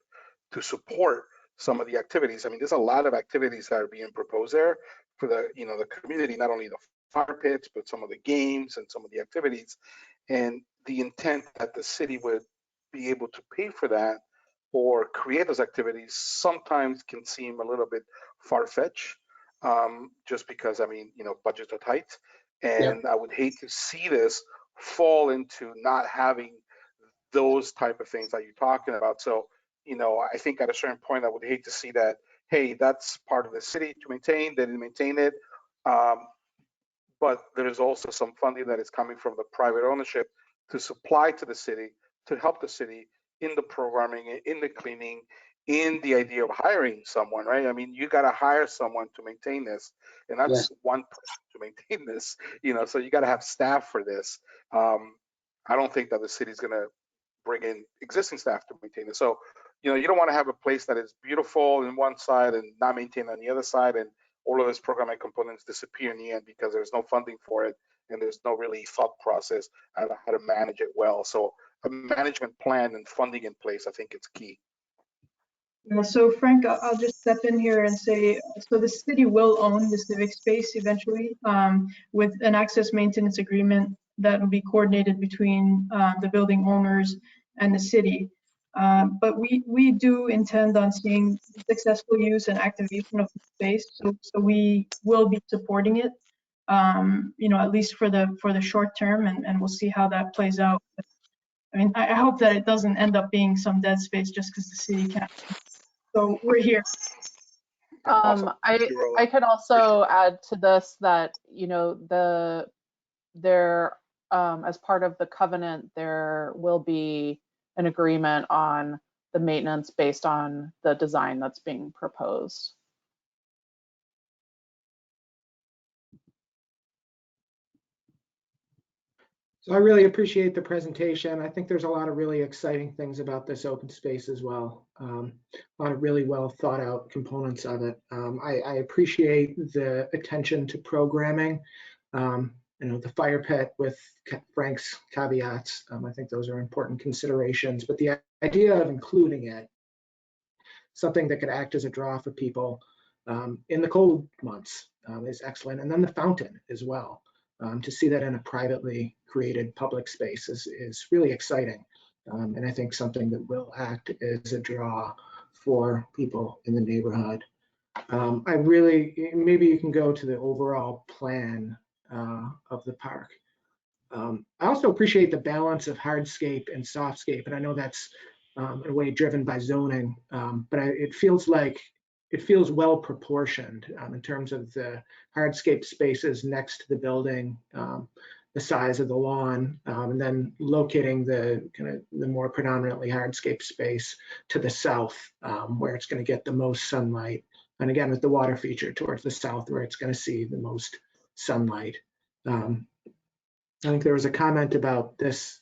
to support some of the activities? I mean, there's a lot of activities that are being proposed there for the, the community, not only the fire pits, but some of the games and some of the activities. And the intent that the city would be able to pay for that or create those activities sometimes can seem a little bit far-fetched, just because, budgets are tight. And I would hate to see this fall into not having those type of things that you're talking about. So, I think at a certain point, I would hate to see that, hey, that's part of the city to maintain, they didn't maintain it. But there is also some funding that is coming from the private ownership to supply to the city, to help the city in the programming, in the cleaning, in the idea of hiring someone, right? I mean, you got to hire someone to maintain this, and that's Yes. one person to maintain this, so you got to have staff for this. I don't think that the city's going to bring in existing staff to maintain it. So, you don't want to have a place that is beautiful in one side and not maintained on the other side, and all of its programming components disappear in the end because there's no funding for it and there's no really thought process on how to manage it well. So a management plan and funding in place, I think it's key. So Frank, I'll just step in here and say, so the city will own the civic space eventually, with an access maintenance agreement that will be coordinated between the building owners and the city. But we do intend on seeing successful use and activation of the space, so we will be supporting it, at least for the short term, and we'll see how that plays out. I mean, I hope that it doesn't end up being some dead space just because the city can't. So we're here. Awesome. I could also add to this that, there, as part of the covenant, there will be an agreement on the maintenance based on the design that's being proposed. So I really appreciate the presentation. I think there's a lot of really exciting things about this open space as well. A lot of really well thought out components of it. I appreciate the attention to programming. The fire pit with Frank's caveats. I think those are important considerations, but the idea of including it, something that could act as a draw for people in the cold months is excellent. And then the fountain as well. To see that in a privately created public space is really exciting. And I think something that will act as a draw for people in the neighborhood. Maybe you can go to the overall plan of the park. I also appreciate the balance of hardscape and softscape. And I know that's in a way driven by zoning, but it feels well proportioned in terms of the hardscape spaces next to the building, the size of the lawn, and then locating the more predominantly hardscape space to the south, where it's going to get the most sunlight. And again, with the water feature towards the south, where it's going to see the most sunlight. I think there was a comment about this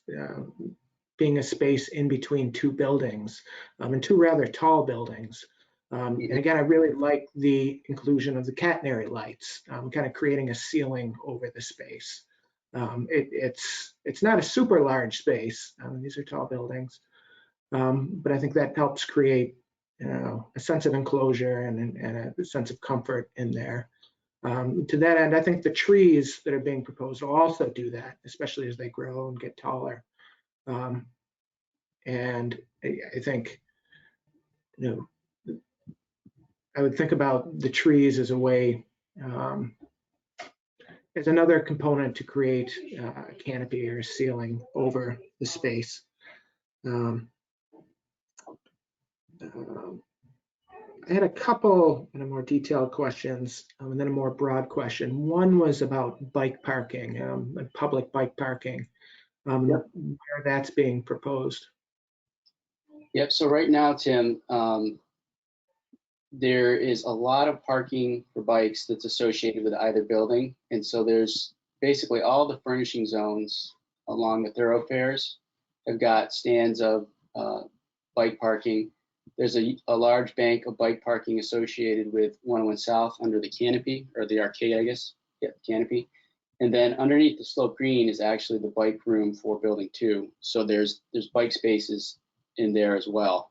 being a space in between two buildings, and two rather tall buildings. And again, I really like the inclusion of the catenary lights, kind of creating a ceiling over the space. It's not a super large space. These are tall buildings, but I think that helps create a sense of enclosure and a sense of comfort in there. To that end, I think the trees that are being proposed will also do that, especially as they grow and get taller. And I think, I would think about the trees as a way, as another component to create a canopy or a ceiling over the space. I had a couple more detailed questions and then a more broad question. One was about bike parking, and public bike parking, where that's being proposed. Yep, so right now, Tim, there is a lot of parking for bikes that's associated with either building. And so there's basically all the furnishing zones along the thoroughfares have got stands of bike parking. There's a large bank of bike parking associated with 101 South under the canopy, or the arcade, I guess. Yeah, canopy. And then underneath the slope green is actually the bike room for building 2. So there's bike spaces in there as well.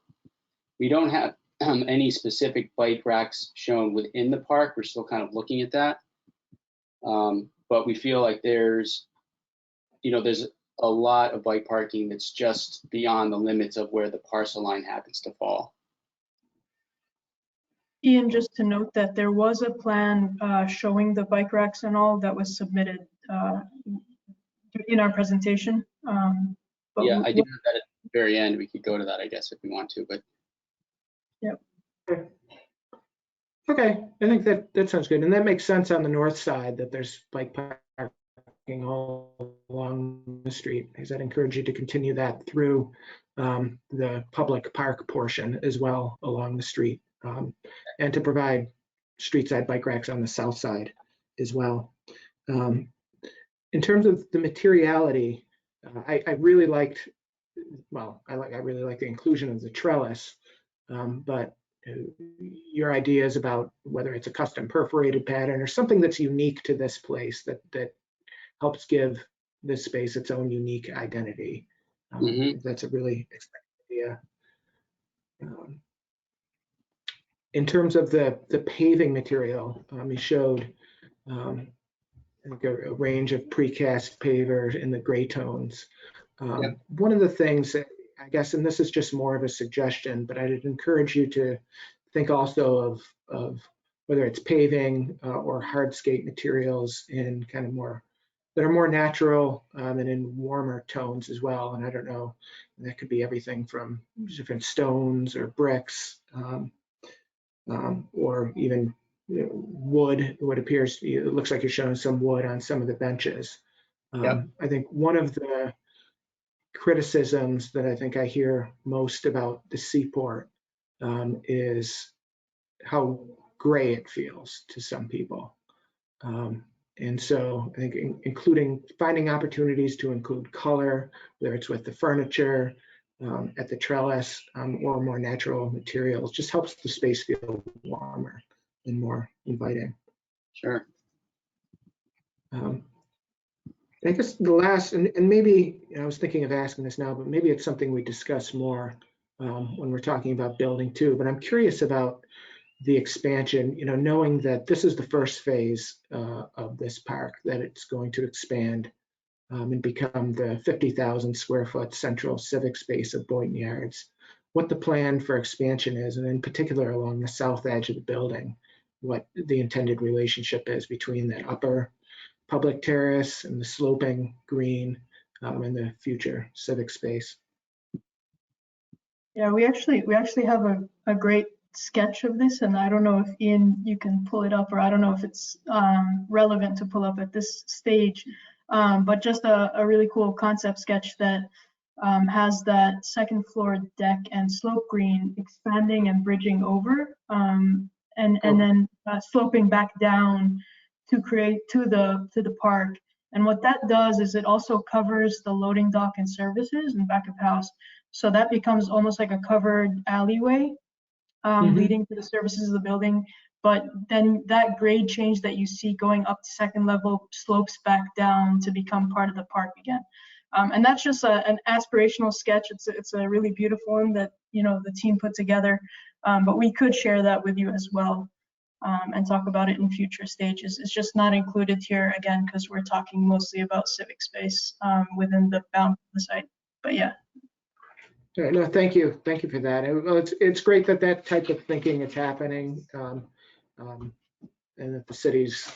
We don't have any specific bike racks shown within the park. We're still kind of looking at that. But we feel like there's a lot of bike parking that's just beyond the limits of where the parcel line happens to fall. Ian, just to note that there was a plan showing the bike racks and all that was submitted in our presentation. Yeah, I do have that at the very end. We could go to that, I guess, if we want to, but. Yep. Okay, I think that sounds good. And that makes sense on the north side that there's bike parking walking all along the street. Because I'd encourage you to continue that through the public park portion as well along the street, and to provide street side bike racks on the south side as well. In terms of the materiality, I really liked, well, I really like the inclusion of the trellis, but your ideas about whether it's a custom perforated pattern or something that's unique to this place that helps give this space its own unique identity. That's a really exciting idea. In terms of the paving material, you showed I think a range of precast pavers in the gray tones. One of the things that I guess, and this is just more of a suggestion, but I'd encourage you to think also of whether it's paving or hardscape materials in kind of more, that are more natural and in warmer tones as well. And I don't know, that could be everything from different stones or bricks, or even wood. What appears, it looks like you're showing some wood on some of the benches. I think one of the criticisms that I think I hear most about the Seaport is how gray it feels to some people. And so I think including finding opportunities to include color, whether it's with the furniture, at the trellis, or more natural materials, just helps the space feel warmer and more inviting. Sure. I guess the last, and maybe I was thinking of asking this now, but maybe it's something we discuss more when we're talking about building two. But I'm curious about the expansion, knowing that this is the first phase of this park, that it's going to expand and become the 50,000 square foot central civic space of Boynton Yards. What the plan for expansion is, and in particular along the south edge of the building, what the intended relationship is between that upper public terrace and the sloping green and the future civic space. Yeah, we actually have a great sketch of this, and I don't know if Ian, you can pull it up, or I don't know if it's relevant to pull up at this stage, but just a really cool concept sketch that has that second floor deck and slope green expanding and bridging over, and then sloping back down to create to the park. And what that does is it also covers the loading dock and services and back of house. So that becomes almost like a covered alleyway leading to the services of the building. But then that grade change that you see going up to second level slopes back down to become part of the park again. And that's just an aspirational sketch. It's a really beautiful one that the team put together. But we could share that with you as well and talk about it in future stages. It's just not included here again because we're talking mostly about civic space within the bounds of the site. But yeah. No, thank you for that. Well, it's great that that type of thinking is happening, and that the city's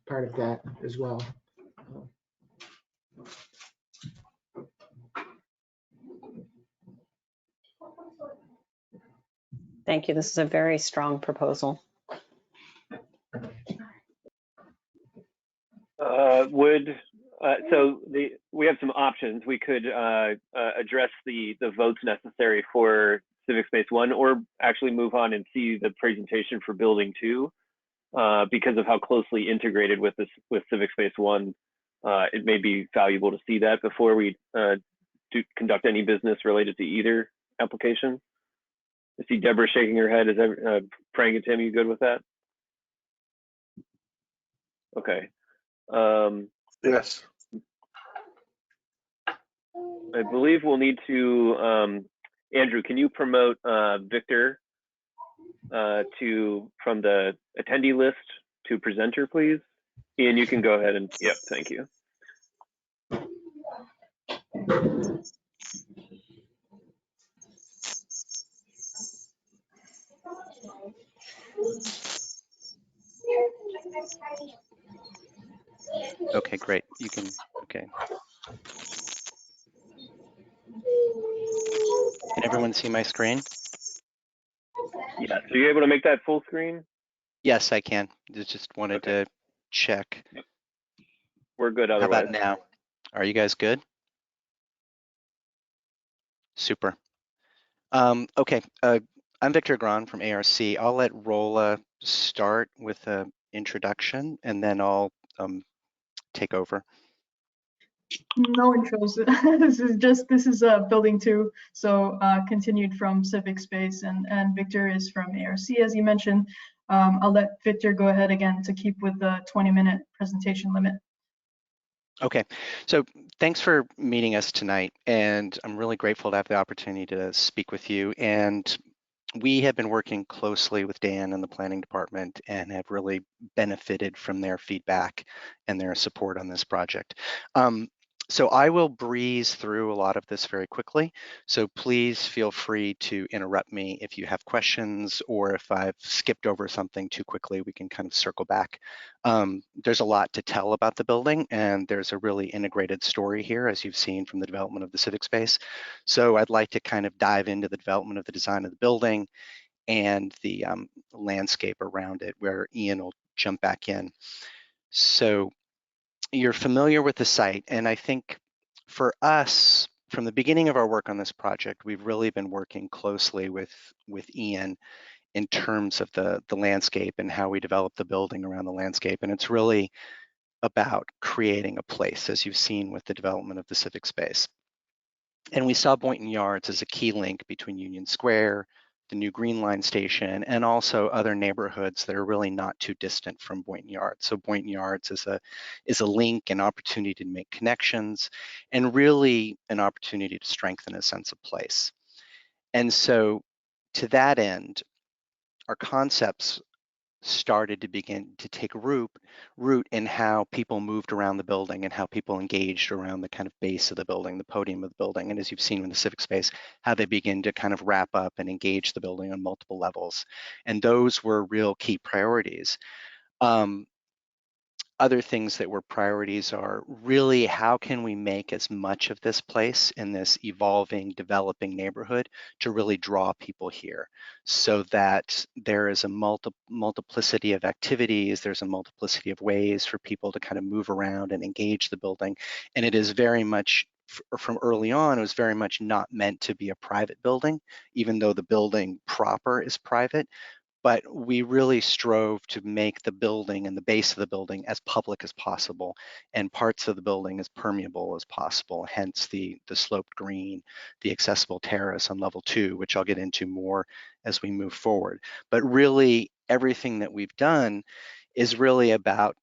part of that as well. Thank you. This is a very strong proposal. We have some options. We could address the votes necessary for Civic Space 1, or actually move on and see the presentation for Building 2, because of how closely integrated with Civic Space 1. It may be valuable to see that before we conduct any business related to either application. I see Deborah shaking her head. Is Frank and Tim, you good with that? Okay. Yes. I believe we'll need to, Andrew, can you promote Victor from the attendee list to presenter, please? Ian, you can go ahead and, yep, thank you. Okay, great. You can, okay. Can everyone see my screen? Yeah, so you're able to make that full screen? Yes, I can. Just wanted to check. We're good How otherwise. about now? Are you guys good? Super. Okay, I'm Victor Gran from ARC. I'll let Rola start with an introduction, and then I'll take over. No intros. This is building 2. So continued from Civic Space, and Victor is from ARC, as you mentioned. I'll let Victor go ahead again to keep with the 20-minute presentation limit. Okay, so thanks for meeting us tonight, and I'm really grateful to have the opportunity to speak with you. And we have been working closely with Dan and the planning department and have really benefited from their feedback and their support on this project. So I will breeze through a lot of this very quickly. So please feel free to interrupt me if you have questions, or if I've skipped over something too quickly, we can kind of circle back. There's a lot to tell about the building, and there's a really integrated story here, as you've seen from the development of the civic space. So I'd like to kind of dive into the development of the design of the building and the landscape around it, where Ian will jump back in. So you're familiar with the site, and I think for us, from the beginning of our work on this project, we've really been working closely with Ian in terms of the landscape and how we develop the building around the landscape. And it's really about creating a place, as you've seen with the development of the civic space. And we saw Boynton Yards as a key link between Union Square, the new Green Line station, and also other neighborhoods that are really not too distant from Boynton Yards. So Boynton Yards is a link, an opportunity to make connections, and really an opportunity to strengthen a sense of place. And so to that end, our concepts started to begin to take root in how people moved around the building and how people engaged around the kind of base of the building, the podium of the building. And as you've seen in the civic space, how they begin to kind of wrap up and engage the building on multiple levels. And those were real key priorities. Other things that were priorities are really how can we make as much of this place in this evolving, developing neighborhood to really draw people here, so that there is a multiplicity of activities, there's a multiplicity of ways for people to kind of move around and engage the building. And it is very much, from early on, it was very much not meant to be a private building, even though the building proper is private. But we really strove to make the building and the base of the building as public as possible, and parts of the building as permeable as possible, hence the sloped green, the accessible terrace on level 2, which I'll get into more as we move forward. But really, everything that we've done is really about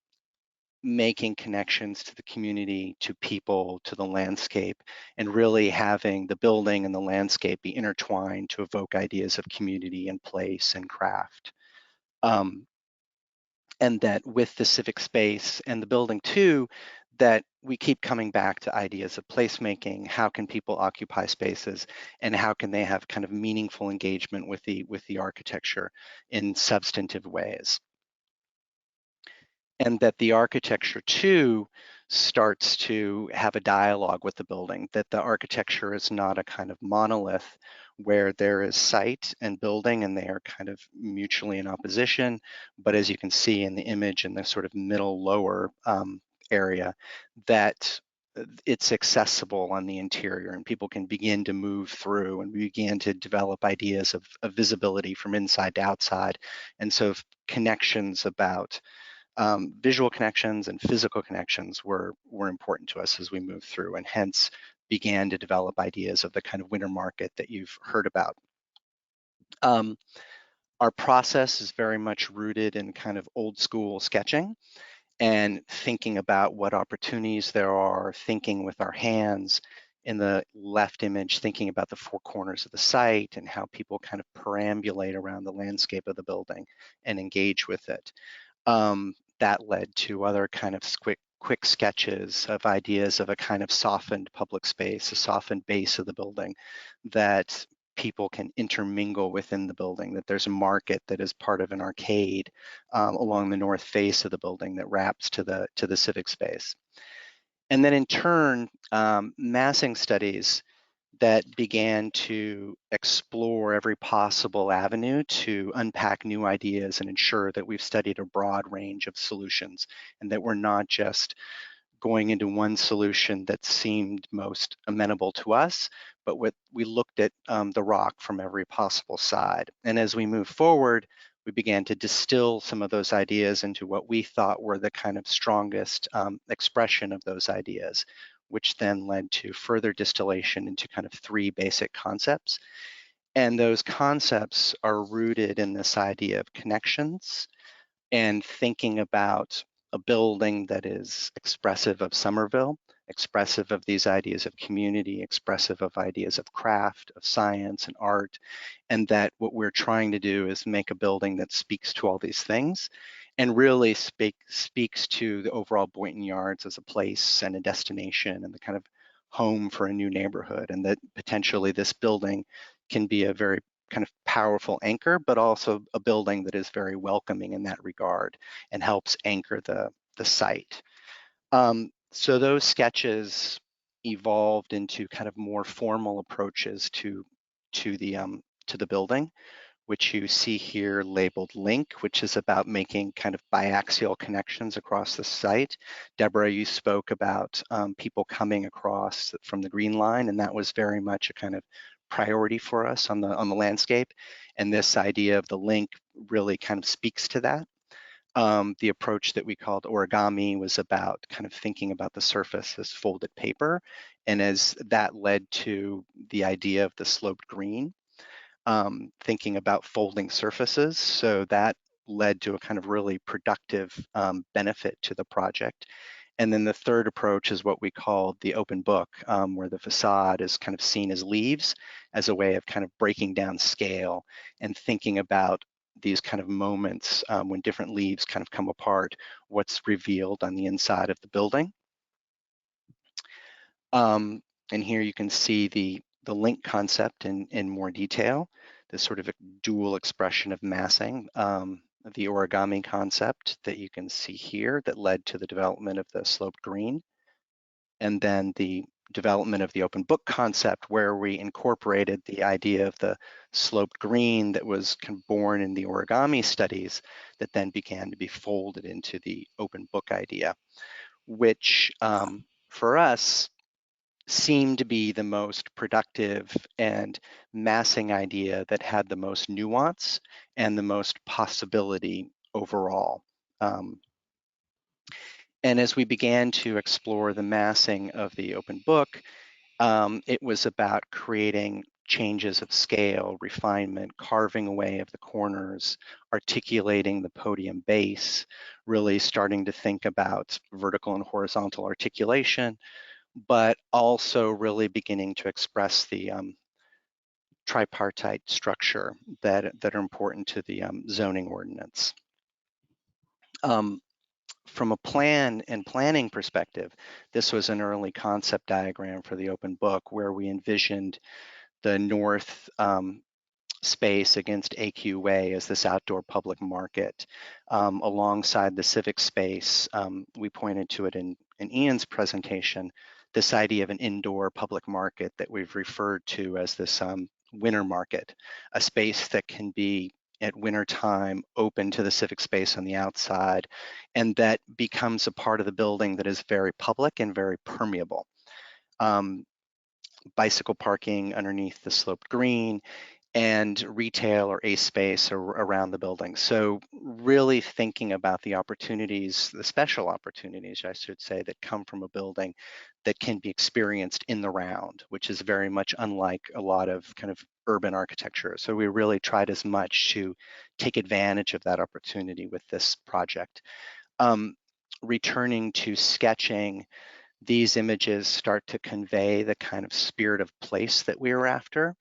making connections to the community, to people, to the landscape, and really having the building and the landscape be intertwined to evoke ideas of community and place and craft. And that with the civic space and the building too, that we keep coming back to ideas of placemaking. How can people occupy spaces, and how can they have kind of meaningful engagement with the architecture in substantive ways? And that the architecture too starts to have a dialogue with the building, that the architecture is not a kind of monolith where there is site and building and they are kind of mutually in opposition. But as you can see in the image in the sort of middle lower area, that it's accessible on the interior and people can begin to move through and begin to develop ideas of visibility from inside to outside. And so connections about visual connections and physical connections were important to us as we moved through, and hence began to develop ideas of the kind of winter market that you've heard about. Our process is very much rooted in kind of old school sketching and thinking about what opportunities there are, thinking with our hands. In the left image, thinking about the four corners of the site and how people kind of perambulate around the landscape of the building and engage with it. That led to other kind of quick sketches of ideas of a kind of softened public space, a softened base of the building that people can intermingle within the building, that there's a market that is part of an arcade along the north face of the building that wraps to the civic space. And then in turn, massing studies that began to explore every possible avenue to unpack new ideas and ensure that we've studied a broad range of solutions and that we're not just going into one solution that seemed most amenable to us, but we looked at the rock from every possible side. And as we moved forward, we began to distill some of those ideas into what we thought were the kind of strongest expression of those ideas, which then led to further distillation into kind of 3 basic concepts. And those concepts are rooted in this idea of connections and thinking about a building that is expressive of Somerville, expressive of these ideas of community, expressive of ideas of craft, of science and art, and that what we're trying to do is make a building that speaks to all these things and really speaks to the overall Boynton Yards as a place and a destination and the kind of home for a new neighborhood, and that potentially this building can be a very kind of powerful anchor, but also a building that is very welcoming in that regard and helps anchor the site. So those sketches evolved into kind of more formal approaches to the building, which you see here labeled Link, which is about making kind of biaxial connections across the site. Deborah, you spoke about people coming across from the Green Line, and that was very much a kind of priority for us on the landscape. And this idea of the link really kind of speaks to that. The approach that we called origami was about kind of thinking about the surface as folded paper. And as that led to the idea of the sloped green, thinking about folding surfaces. So that led to a kind of really productive benefit to the project. And then the third approach is what we call the open book, where the facade is kind of seen as leaves as a way of kind of breaking down scale and thinking about these kind of moments when different leaves kind of come apart, what's revealed on the inside of the building. And here you can see the link concept in more detail, this sort of a dual expression of massing. The origami concept that you can see here that led to the development of the sloped green, and then the development of the open book concept where we incorporated the idea of the sloped green that was kind of born in the origami studies that then began to be folded into the open book idea, which for us seemed to be the most productive and massing idea that had the most nuance and the most possibility overall. And as we began to explore the massing of the open book, it was about creating changes of scale, refinement, carving away of the corners, articulating the podium base, really starting to think about vertical and horizontal articulation, but also really beginning to express the tripartite structure that are important to the zoning ordinance. From a plan and planning perspective, this was an early concept diagram for the open book where we envisioned the north space against AQ Way as this outdoor public market. Alongside the civic space, we pointed to it in Ian's presentation, this idea of an indoor public market that we've referred to as this winter market, a space that can be at winter time open to the civic space on the outside, and that becomes a part of the building that is very public and very permeable. Bicycle parking underneath the sloped green, and retail or ACE space around the building. So really thinking about the opportunities, the special opportunities, I should say, that come from a building that can be experienced in the round, which is very much unlike a lot of kind of urban architecture. So we really tried as much to take advantage of that opportunity with this project. Returning to sketching, these images start to convey the kind of spirit of place that we were after.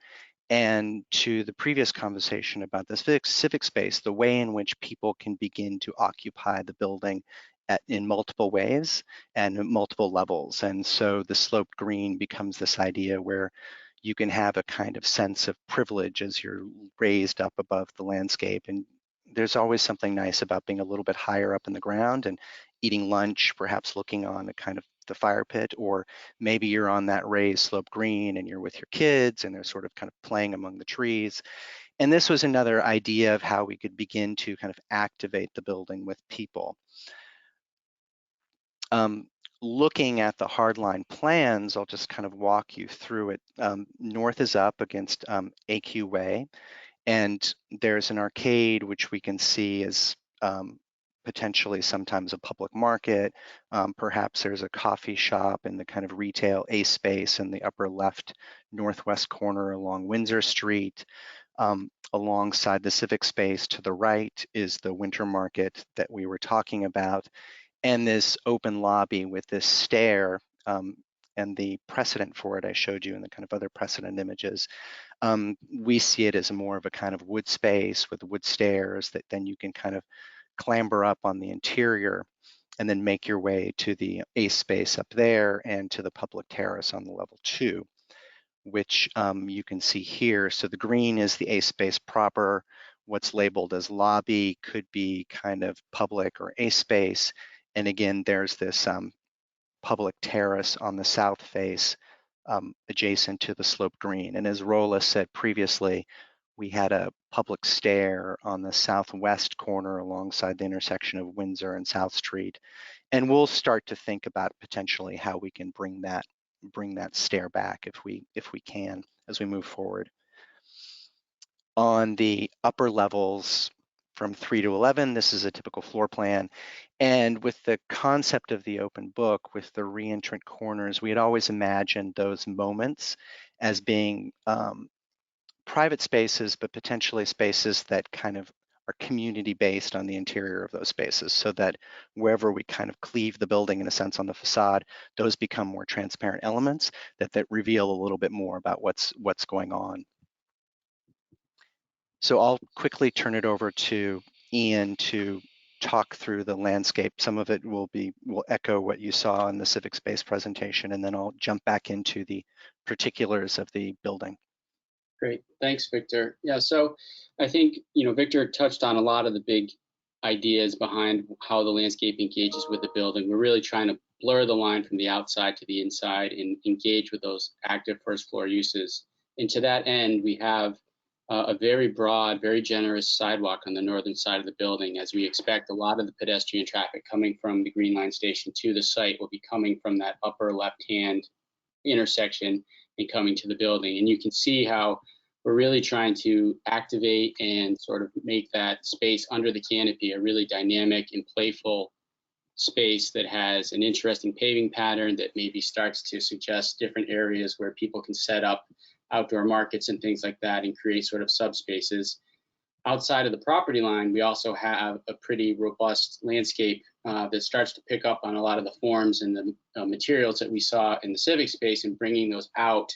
And to the previous conversation about the civic space, the way in which people can begin to occupy the building in multiple ways and multiple levels. And so the sloped green becomes this idea where you can have a kind of sense of privilege as you're raised up above the landscape. And there's always something nice about being a little bit higher up in the ground and eating lunch, perhaps looking on a kind of the fire pit, or maybe you're on that raised slope green and you're with your kids and they're sort of kind of playing among the trees. And this was another idea of how we could begin to kind of activate the building with people. looking at the hardline plans, I'll just kind of walk you through it. North is up against AQ Way, and there's an arcade which we can see as potentially sometimes a public market. Perhaps there's a coffee shop in the kind of retail A space in the upper left northwest corner along Windsor Street. Alongside the civic space to the right is the winter market that we were talking about, and this open lobby with this stair, and the precedent for it I showed you in the kind of other precedent images. We see it as more of a kind of wood space with wood stairs that then you can kind of clamber up on the interior and then make your way to the A space up there and to the public terrace on the level 2, which you can see here. So the green is the A space proper. What's labeled as lobby could be kind of public or A space. And again, there's this public terrace on the south face adjacent to the sloped green. And as Rola said previously, we had a public stair on the southwest corner alongside the intersection of Windsor and South Street. And we'll start to think about potentially how we can bring that stair back if we can as we move forward. On the upper levels from 3 to 11, this is a typical floor plan. And with the concept of the open book, with the reentrant corners, we had always imagined those moments as being private spaces, but potentially spaces that kind of are community based on the interior of those spaces, so that wherever we kind of cleave the building in a sense on the facade, those become more transparent elements that reveal a little bit more about what's going on. So I'll quickly turn it over to Ian to talk through the landscape. Some of it will echo what you saw in the civic space presentation, and then I'll jump back into the particulars of the building. Great, thanks, Victor. Yeah, so I think, Victor touched on a lot of the big ideas behind how the landscape engages with the building. We're really trying to blur the line from the outside to the inside and engage with those active first floor uses. And to that end, we have a very broad, very generous sidewalk on the northern side of the building, as we expect a lot of the pedestrian traffic coming from the Green Line station to the site will be coming from that upper left-hand intersection and coming to the building. And you can see how we're really trying to activate and sort of make that space under the canopy a really dynamic and playful space that has an interesting paving pattern that maybe starts to suggest different areas where people can set up outdoor markets and things like that and create sort of subspaces. Outside of the property line, we also have a pretty robust landscape that starts to pick up on a lot of the forms and the materials that we saw in the civic space, and bringing those out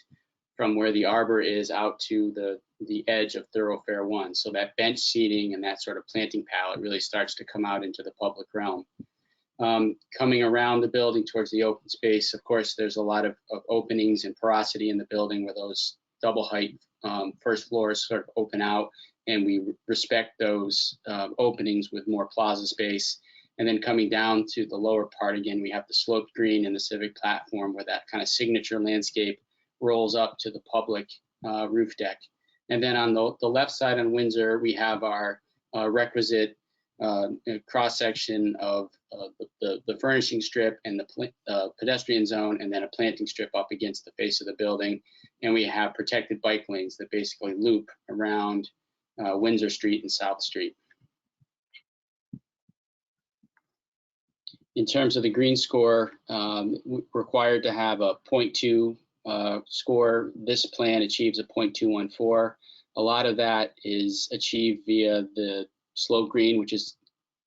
from where the arbor is out to the edge of thoroughfare 1. So that bench seating and that sort of planting palette really starts to come out into the public realm. Coming around the building towards the open space, of course, there's a lot of openings and porosity in the building where those double height first floors sort of open out, and we respect those openings with more plaza space. And then coming down to the lower part, again, we have the sloped green and the civic platform where that kind of signature landscape rolls up to the public roof deck. And then on the left side on Windsor, we have our requisite cross section of the furnishing strip and the pedestrian zone, and then a planting strip up against the face of the building. And we have protected bike lanes that basically loop around Windsor Street and South Street. In terms of the green score, required to have a 0.2 score. This plan achieves a 0.214. A lot of that is achieved via the slope green, which is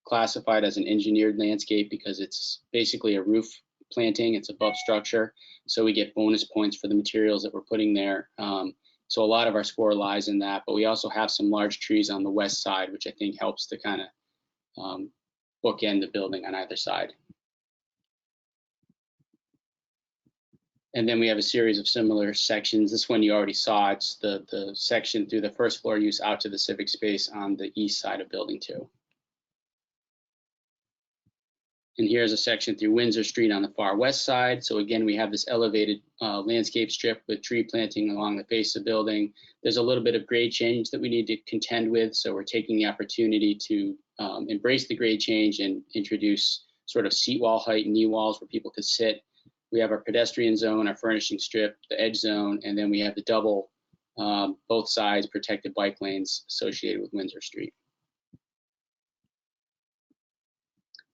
classified as an engineered landscape because it's basically a roof planting. It's above structure. So we get bonus points for the materials that we're putting there. So a lot of our score lies in that, but we also have some large trees on the west side, which I think helps to kind of bookend the building on either side. And then we have a series of similar sections. This one you already saw. It's the section through the first floor use out to the civic space on the east side of building 2. And here's a section through Windsor Street on the far west side. So again, we have this elevated landscape strip with tree planting along the face of the building. There's a little bit of grade change that we need to contend with. So we're taking the opportunity to embrace the grade change and introduce sort of seat wall height and knee walls where people could sit. We have our pedestrian zone, our furnishing strip, the edge zone, and then we have the double, both sides protected bike lanes associated with Windsor Street.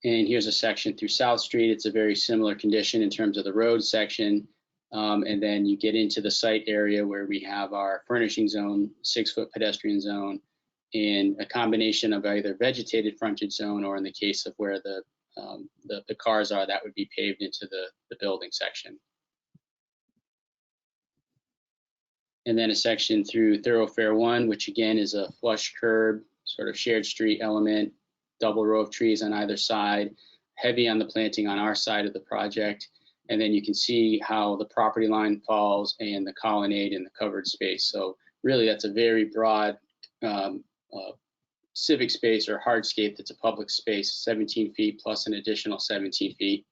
And here's a section through South Street. It's a very similar condition in terms of the road section. And then you get into the site area where we have our furnishing zone, 6-foot pedestrian zone, and a combination of either vegetated frontage zone, or in the case of where the cars are, that would be paved into the building section. And then a section through Thoroughfare 1, which again is a flush curb, sort of shared street element, double row of trees on either side, heavy on the planting on our side of the project. And then you can see how the property line falls and the colonnade and the covered space. So really that's a very broad civic space or hardscape that's a public space, 17 feet plus an additional 17 feet.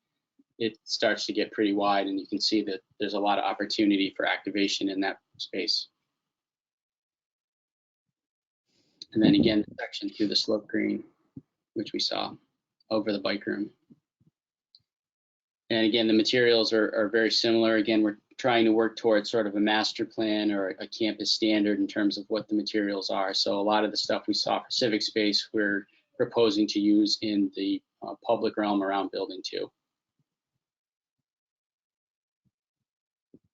It starts to get pretty wide, and you can see that there's a lot of opportunity for activation in that space. And then again, the section through the slope green, which we saw over the bike room. And again, the materials are very similar. Again, we're trying to work towards sort of a master plan or a campus standard in terms of what the materials are. So a lot of the stuff we saw for civic space, we're proposing to use in the public realm around Building 2.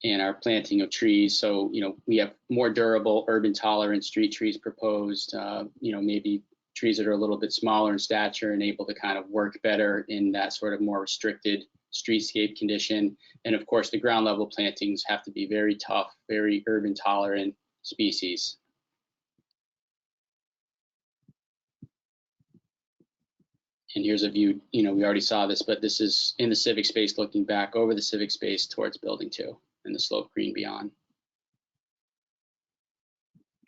And our planting of trees. So, we have more durable, urban tolerant street trees proposed, maybe trees that are a little bit smaller in stature and able to kind of work better in that sort of more restricted streetscape condition. And of course, the ground level plantings have to be very tough, very urban tolerant species. And here's a view, we already saw this, but this is in the civic space looking back over the civic space towards Building 2 and the slope green beyond.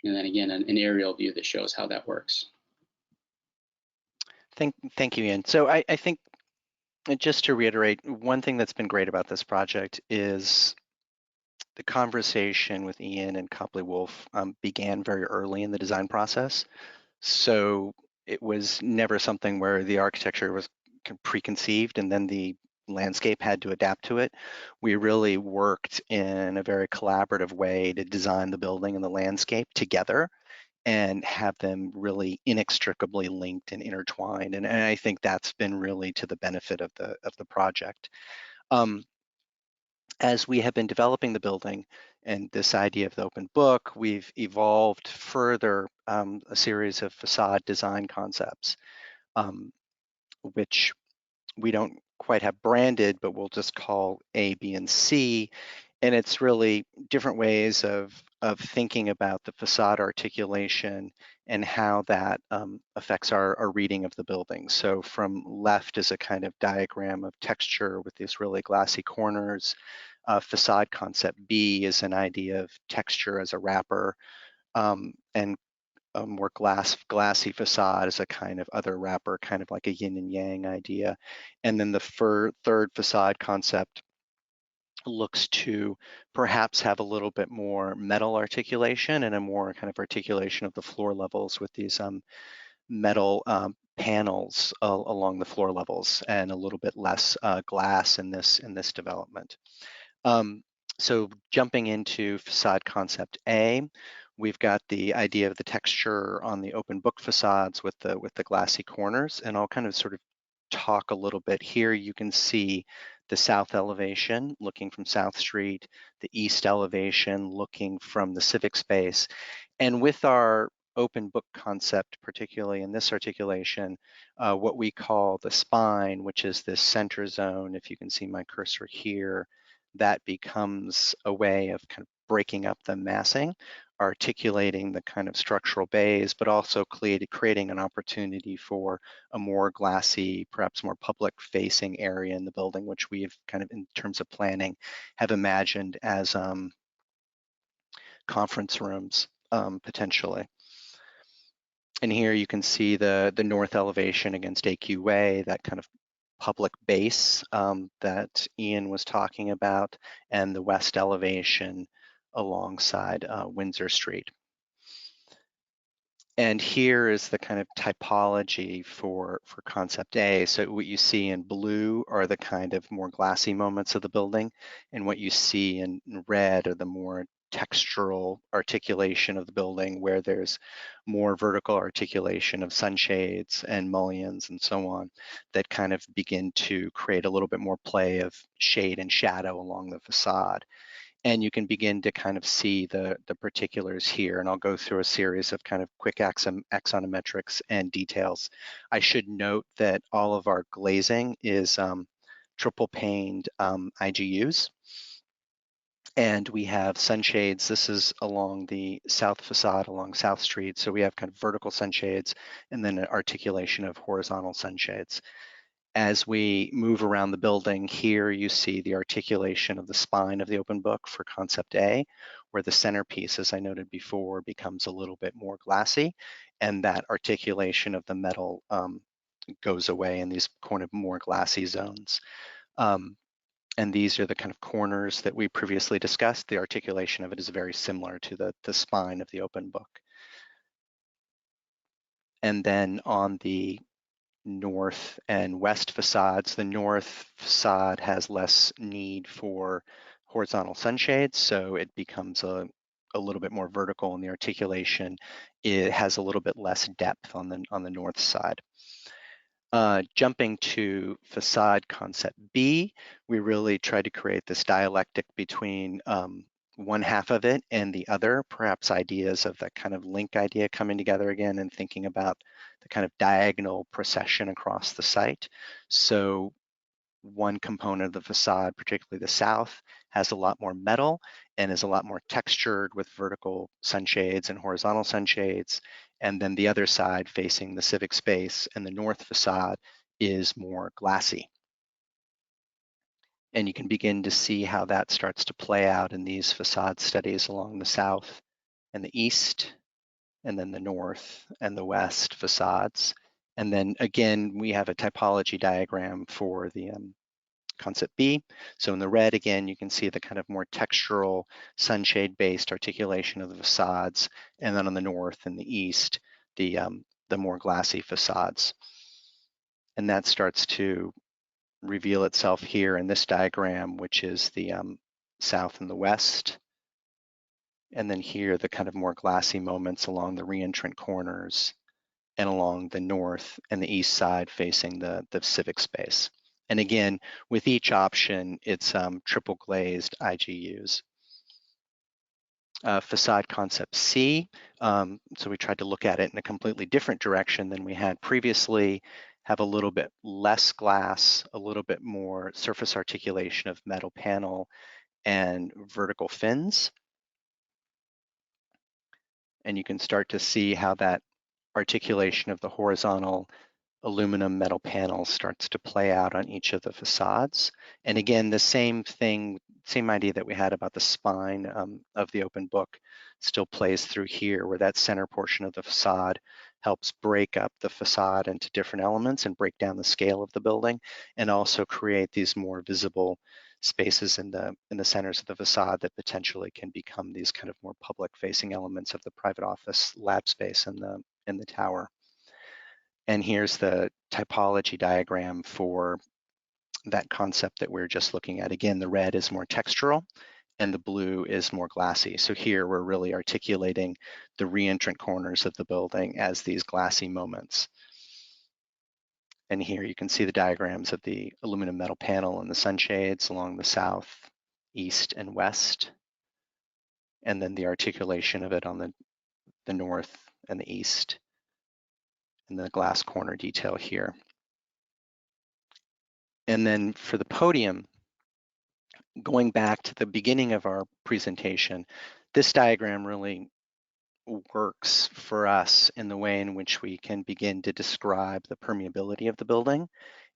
And then again, an aerial view that shows how that works. Thank you, Ian. So I think, just to reiterate, one thing that's been great about this project is the conversation with Ian and Copley Wolf began very early in the design process. So it was never something where the architecture was preconceived and then the landscape had to adapt to it. We really worked in a very collaborative way to design the building and the landscape together and have them really inextricably linked and intertwined. And I think that's been really to the benefit of the project. As we have been developing the building and this idea of the open book, we've evolved further a series of facade design concepts, which we don't quite have branded, but we'll just call A, B, and C. And it's really different ways of thinking about the facade articulation and how that affects our reading of the building. So from left is a kind of diagram of texture with these really glassy corners. Facade concept B is an idea of texture as a wrapper, and a more glassy facade is a kind of other wrapper, kind of like a yin and yang idea. And then the third facade concept looks to perhaps have a little bit more metal articulation and a more kind of articulation of the floor levels with these metal panels along the floor levels, and a little bit less glass in this development. So jumping into facade concept A, we've got the idea of the texture on the open book facades with the glassy corners, and I'll kind of sort of talk a little bit here. You can see the south elevation looking from South Street, the east elevation looking from the civic space. And with our open book concept, particularly in this articulation, what we call the spine, which is this center zone, if you can see my cursor here, that becomes a way of kind of breaking up the massing, articulating the kind of structural bays, but also creating an opportunity for a more glassy, perhaps more public facing area in the building, which we've kind of, in terms of planning, have imagined as conference rooms potentially. And here you can see the north elevation against AQ Way, that kind of public base that Ian was talking about, and the west elevation alongside Windsor Street. And here is the kind of typology for concept A. So what you see in blue are the kind of more glassy moments of the building, and what you see in red are the more textural articulation of the building, where there's more vertical articulation of sunshades and mullions and so on, that kind of begin to create a little bit more play of shade and shadow along the facade. And you can begin to kind of see the particulars here. And I'll go through a series of kind of quick axonometrics and details. I should note that all of our glazing is triple paned IGUs. And we have sunshades. This is along the south facade along South Street. So we have kind of vertical sunshades and then an articulation of horizontal sunshades. As we move around the building, here you see the articulation of the spine of the open book for concept A, where the centerpiece, as I noted before, becomes a little bit more glassy, and that articulation of the metal goes away in these kind of more glassy zones. And these are the kind of corners that we previously discussed. The articulation of it is very similar to the spine of the open book. And then on the north and west facades. The north facade has less need for horizontal sunshades, so it becomes a little bit more vertical in the articulation. It has a little bit less depth on the north side. Jumping to facade concept B, we really tried to create this dialectic between one half of it and the other, perhaps ideas of that kind of link idea coming together again and thinking about the kind of diagonal procession across the site. So one component of the facade, particularly the south, has a lot more metal and is a lot more textured with vertical sunshades and horizontal sunshades. And then the other side facing the civic space and the north facade is more glassy. And you can begin to see how that starts to play out in these facade studies along the south and the east, and then the north and the west facades. And then again, we have a typology diagram for the concept B. So in the red, again, you can see the kind of more textural sunshade-based articulation of the facades. And then on the north and the east, the more glassy facades. And that starts to reveal itself here in this diagram, which is the south and the west. And then here, the kind of more glassy moments along the reentrant corners and along the north and the east side facing the civic space. And again, with each option, it's triple glazed IGUs. Facade concept C, so we tried to look at it in a completely different direction than we had previously, have a little bit less glass, a little bit more surface articulation of metal panel and vertical fins. And you can start to see how that articulation of the horizontal aluminum metal panel starts to play out on each of the facades. And again, the same thing, same idea that we had about the spine of the open book still plays through here, where that center portion of the facade helps break up the facade into different elements and break down the scale of the building, and also create these more visible spaces in the centers of the facade that potentially can become these kind of more public facing elements of the private office lab space in the tower. And here's the typology diagram for that concept that we're just looking at. Again, the red is more textural and the blue is more glassy. So here we're really articulating the reentrant corners of the building as these glassy moments. And here you can see the diagrams of the aluminum metal panel and the sunshades along the south, east, and west. And then the articulation of it on the north and the east, and the glass corner detail here. And then for the podium, going back to the beginning of our presentation, this diagram really works for us in the way in which we can begin to describe the permeability of the building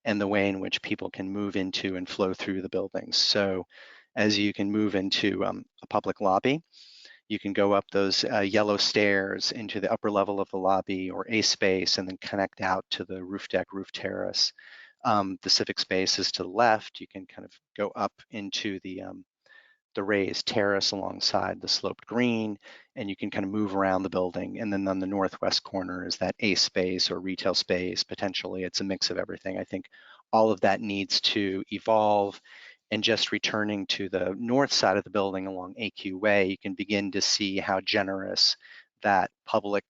and the way in which people can move into and flow through the buildings. So as you can move into a public lobby, you can go up those yellow stairs into the upper level of the lobby or A space and then connect out to the roof deck, roof terrace. The civic space is to the left. You can kind of go up into the raised terrace alongside the sloped green, and you can kind of move around the building. And then on the northwest corner is that ACE space or retail space. Potentially, it's a mix of everything. I think all of that needs to evolve. And just returning to the north side of the building along AQ Way, you can begin to see how generous that public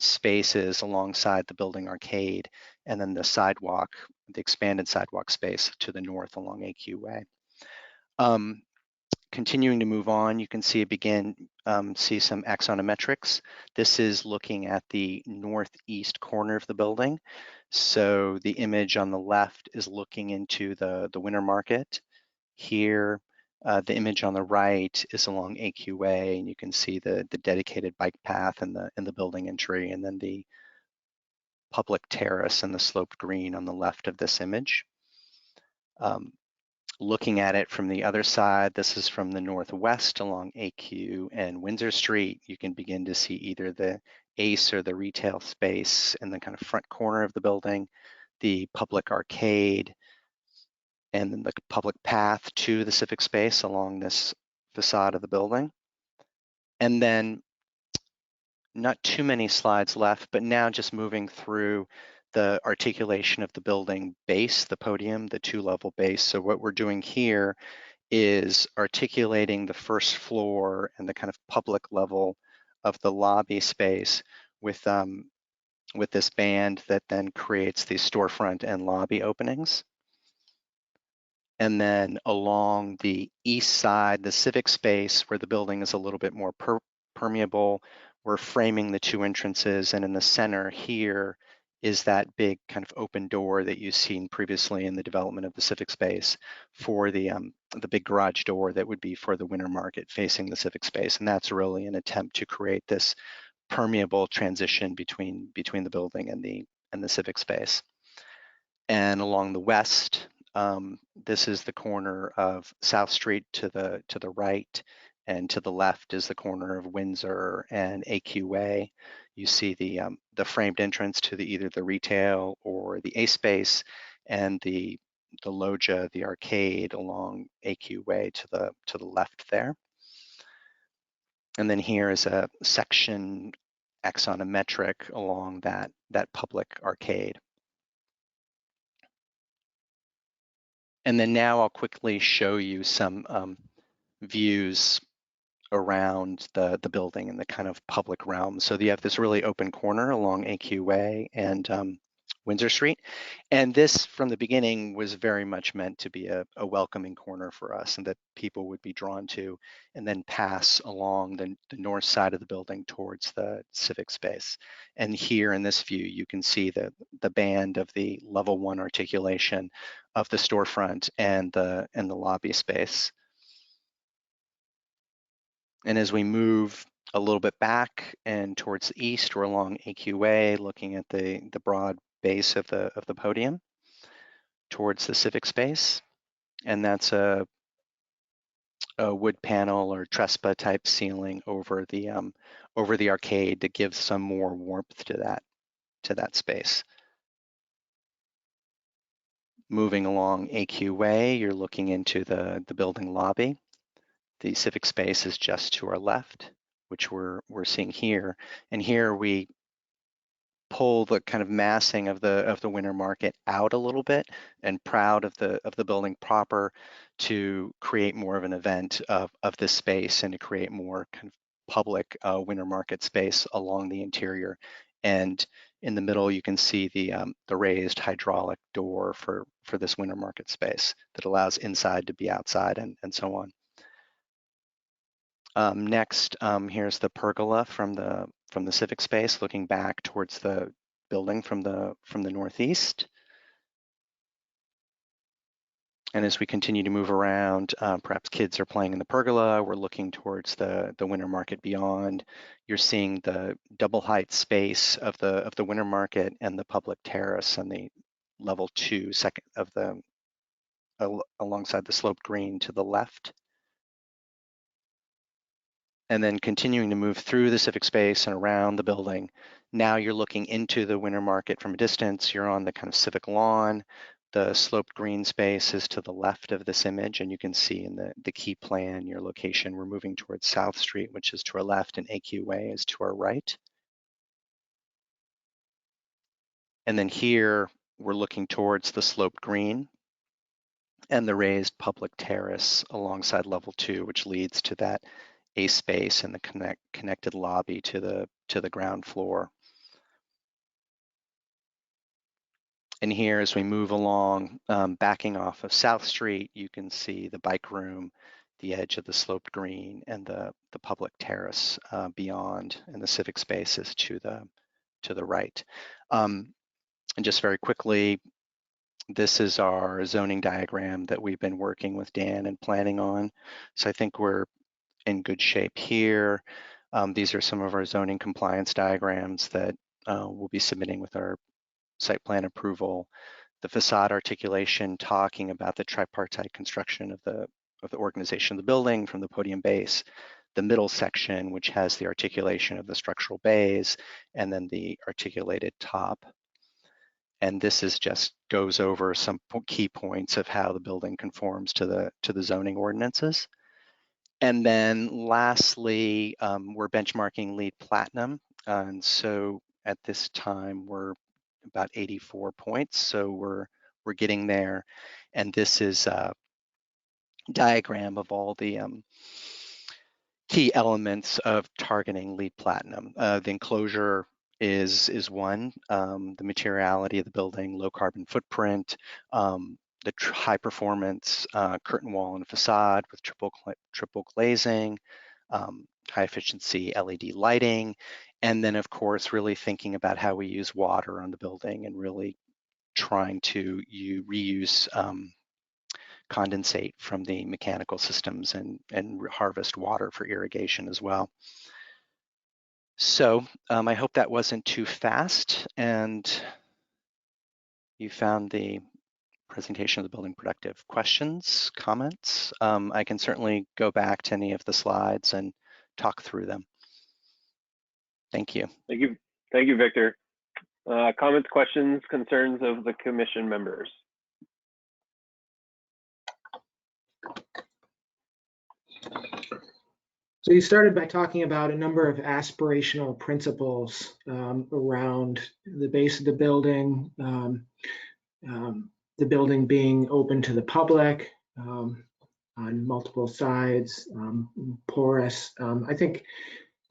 space is alongside the building arcade, and then the sidewalk, the expanded sidewalk space to the north along AQ Way. Continuing to move on, you can see see some axonometrics. This is looking at the northeast corner of the building. So the image on the left is looking into the winter market. Here, the image on the right is along AQ Way, and you can see the dedicated bike path and the building entry, and then the public terrace and the sloped green on the left of this image. Looking at it from the other side, this is from the northwest along AQ and Windsor Street. You can begin to see either the ACE or the retail space in the kind of front corner of the building, the public arcade, and then the public path to the civic space along this facade of the building. And then not too many slides left, but now just moving through the articulation of the building base, the podium, the two-level base. So what we're doing here is articulating the first floor and the kind of public level of the lobby space with this band that then creates the storefront and lobby openings. And then along the east side, the civic space where the building is a little bit more permeable, we're framing the two entrances, and in the center here is that big kind of open door that you've seen previously in the development of the civic space for the big garage door that would be for the winter market facing the civic space. And that's really an attempt to create this permeable transition between the building and the civic space. And along the west, this is the corner of South Street to the right, and to the left is the corner of Windsor and AQ Way. You see the framed entrance to either the retail or the A space, and the loggia, the arcade along AQ Way to the left there. And then here is a section axonometric along that public arcade. And then now I'll quickly show you some views around the building and the kind of public realm. So you have this really open corner along AQ Way and Windsor Street. And this, from the beginning, was very much meant to be a welcoming corner for us, and that people would be drawn to and then pass along the north side of the building towards the civic space. And here in this view, you can see the band of the level 1 articulation of the storefront and the lobby space. And as we move a little bit back and towards the east, we're along AQ Way, looking at the broad base of the podium towards the civic space. And that's a wood panel or trespa type ceiling over the arcade to give some more warmth to that space. Moving along AQ Way, you're looking into the building lobby. The civic space is just to our left, which we're seeing here. And here we pull the kind of massing of the winter market out a little bit, and proud of the building proper to create more of an event of this space and to create more kind of public winter market space along the interior. And in the middle, you can see the raised hydraulic door for this winter market space that allows inside to be outside and so on. Next, here's the pergola from the civic space, looking back towards the building from the northeast. And as we continue to move around, perhaps kids are playing in the pergola. We're looking towards the winter market beyond. You're seeing the double height space of the winter market and the public terrace on the level 2 second of alongside the sloped green to the left. And then continuing to move through the civic space and around the building. Now you're looking into the winter market from a distance. You're on the kind of civic lawn The sloped green space is to the left of this image, and you can see in the key plan your location. We're moving towards South Street, which is to our left, and AQ Way is to our right. And then here, we're looking towards the sloped green and the raised public terrace alongside level 2, which leads to that A space and the connected lobby to the ground floor. And here, as we move along, backing off of South Street, you can see the bike room, the edge of the sloped green, and the public terrace beyond, and the civic spaces to the right. And just very quickly, this is our zoning diagram that we've been working with Dan and planning on. So I think we're in good shape here. These are some of our zoning compliance diagrams that we'll be submitting with our site plan approval. The facade articulation talking about the tripartite construction of the organization of the building from the podium base. The middle section, which has the articulation of the structural bays, and then the articulated top. And this is just goes over some key points of how the building conforms to the zoning ordinances. And then lastly, we're benchmarking LEED Platinum. And so at this time, we're about 84 points. So we're getting there. And this is a diagram of all the key elements of targeting LEED Platinum. The enclosure is one, the materiality of the building, low carbon footprint, the high performance curtain wall and facade with triple glazing, high efficiency LED lighting, and then of course really thinking about how we use water on the building and really trying to reuse condensate from the mechanical systems and harvest water for irrigation as well. So I hope that wasn't too fast and you found the presentation of the building productive. Questions, comments? I can certainly go back to any of the slides and talk through them. Thank you. Thank you, Victor. Comments, questions, concerns of the commission members? So you started by talking about a number of aspirational principles around the base of the building being open to the public on multiple sides, porous. I think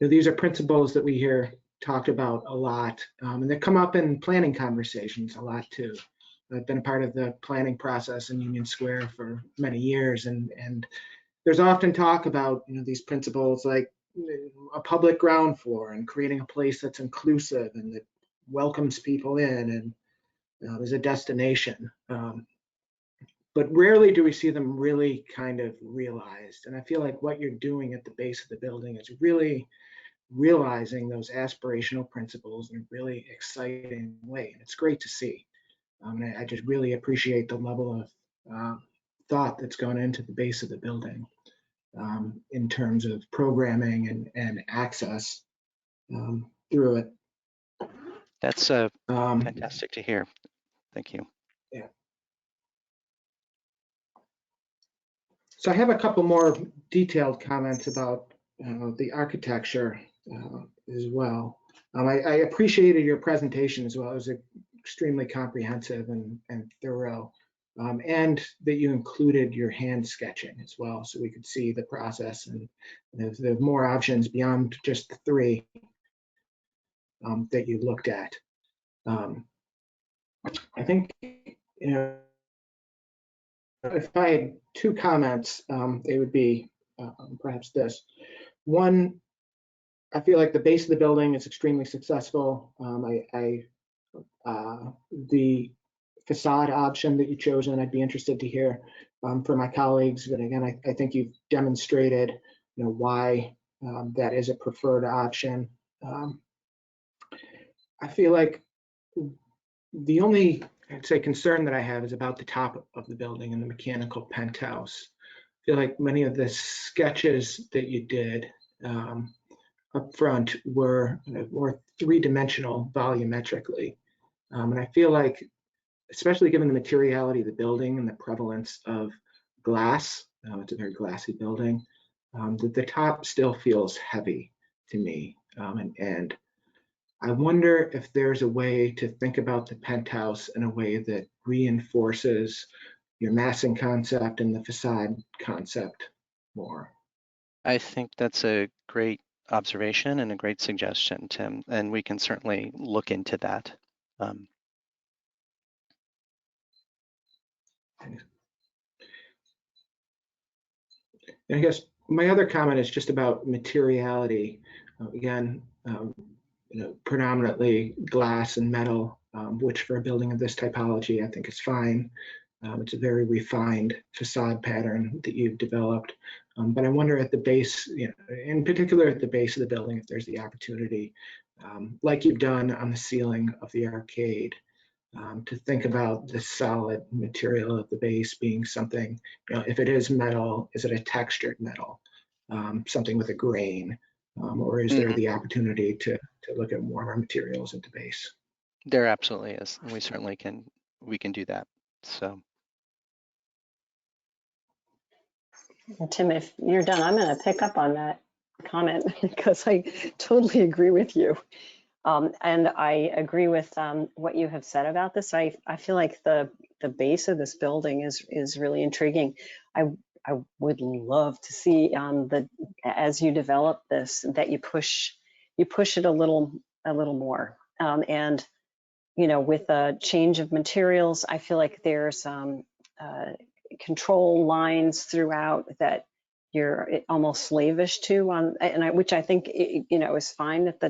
these are principles that we hear talked about a lot, and they come up in planning conversations a lot too. I've been a part of the planning process in Union Square for many years, and there's often talk about these principles like a public ground floor and creating a place that's inclusive and that welcomes people in and is a destination. But rarely do we see them really kind of realized. And I feel like what you're doing at the base of the building is really realizing those aspirational principles in a really exciting way. And it's great to see. And I just really appreciate the level of thought that's gone into the base of the building in terms of programming and access through it. That's fantastic to hear. Thank you. Yeah. So I have a couple more detailed comments about the architecture as well. I appreciated your presentation as well. It was extremely comprehensive and thorough, and that you included your hand sketching as well, so we could see the process and the more options beyond just the 3 that you looked at. I think, if I had 2 comments, they would be perhaps this. One, I feel like the base of the building is extremely successful. The facade option that you chose, and I'd be interested to hear from my colleagues. But again, I think you've demonstrated, why that is a preferred option. I feel like the only, I'd say, concern that I have is about the top of the building and the mechanical penthouse. I feel like many of the sketches that you did up front were more 3-dimensional volumetrically. And I feel like especially given the materiality of the building and the prevalence of glass, it's a very glassy building, that the top still feels heavy to me. And I wonder if there's a way to think about the penthouse in a way that reinforces your massing concept and the facade concept more. I think that's a great observation and a great suggestion, Tim, and we can certainly look into that. And I guess my other comment is just about materiality. Again, predominantly glass and metal, which for a building of this typology, I think is fine. It's a very refined facade pattern that you've developed. But I wonder at the base, in particular at the base of the building, if there's the opportunity, like you've done on the ceiling of the arcade, to think about the solid material of the base being something, if it is metal, is it a textured metal, something with a grain, or is there the opportunity to look at warmer materials at the base? There absolutely is, and we can do that. So. Tim, if you're done, I'm going to pick up on that comment because I totally agree with you. And I agree with what you have said about this. I feel like the base of this building is really intriguing. I would love to see as you develop this, that you push it a little more. And with a change of materials, I feel like there's control lines throughout that you're almost slavish to, which I think is fine at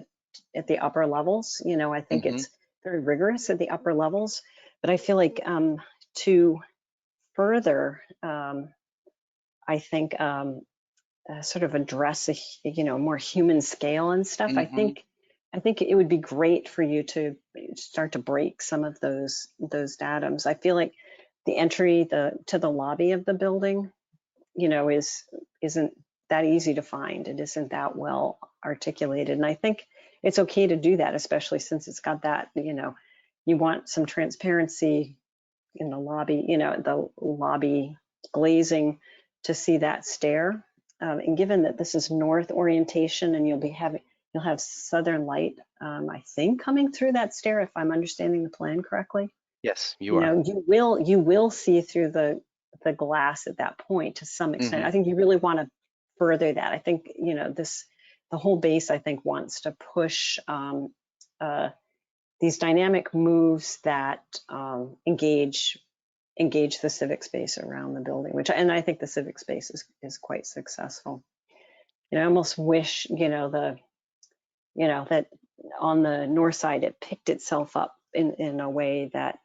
the upper levels. I think it's very rigorous at the upper levels, but I feel like to further, I think sort of address a more human scale and stuff. I think it would be great for you to start to break some of those datums. I feel like the entry to the lobby of the building, isn't that easy to find. It isn't that well articulated, and I think it's okay to do that, especially since it's got that. You want some transparency in the lobby. The lobby glazing to see that stair, and given that this is north orientation, and you'll have southern light, I think, coming through that stair, if I'm understanding the plan correctly. Yes, you are. You will see through the glass at that point to some extent. I think you really want to further that. I think the whole base, I think, wants to push these dynamic moves that engage the civic space around the building, and I think the civic space is quite successful. I almost wish that on the north side it picked itself up in a way that,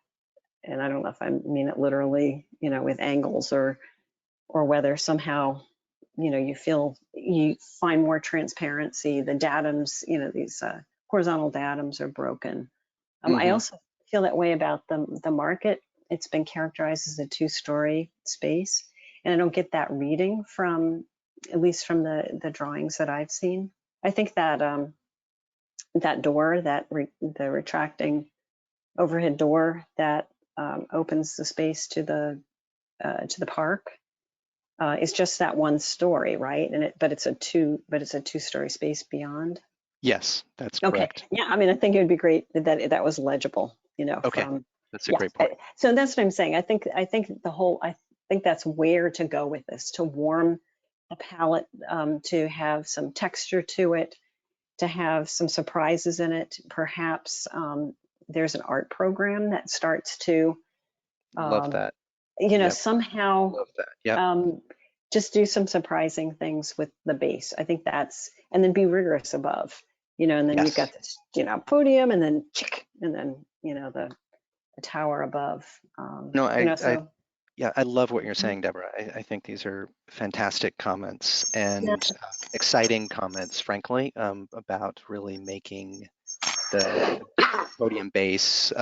and I don't know if I mean it literally, with angles or whether somehow, you find more transparency. The datums, these horizontal datums are broken. I also feel that way about the market. It's been characterized as a 2-story space, and I don't get that reading at least from the drawings that I've seen. I think that that door, the retracting overhead door that opens the space to the park, is just that 1 story, right? But it's a 2-story space beyond. Yes, that's correct. Okay. Yeah, I mean, I think it would be great that was legible. Okay, that's a great point. So that's what I'm saying. I think that's where to go with this, to warm the palette, to have some texture to it, to have some surprises in it. Perhaps there's an art program that starts to love that. Somehow love that. Yeah. Just do some surprising things with the base. I think and then be rigorous above, and then you've got this, podium, and then the tower above. I love what you're saying, Deborah. I think these are fantastic comments and exciting comments, frankly, about really making the podium base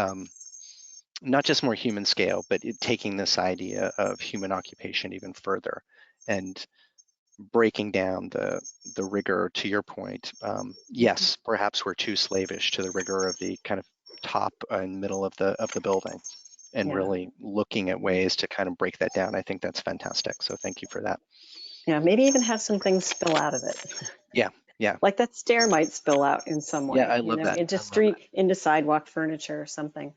not just more human scale, but taking this idea of human occupation even further and breaking down the rigor. To your point, yes, perhaps we're too slavish to the rigor of the kind of top and middle of the building. and Yeah. really looking at ways to kind of break that down. I think that's fantastic. So thank you for that. Yeah, maybe even have some things spill out of it. Yeah, yeah. Like that stair might spill out in some way, Yeah, I you love know, that. into I love street, into sidewalk furniture or something.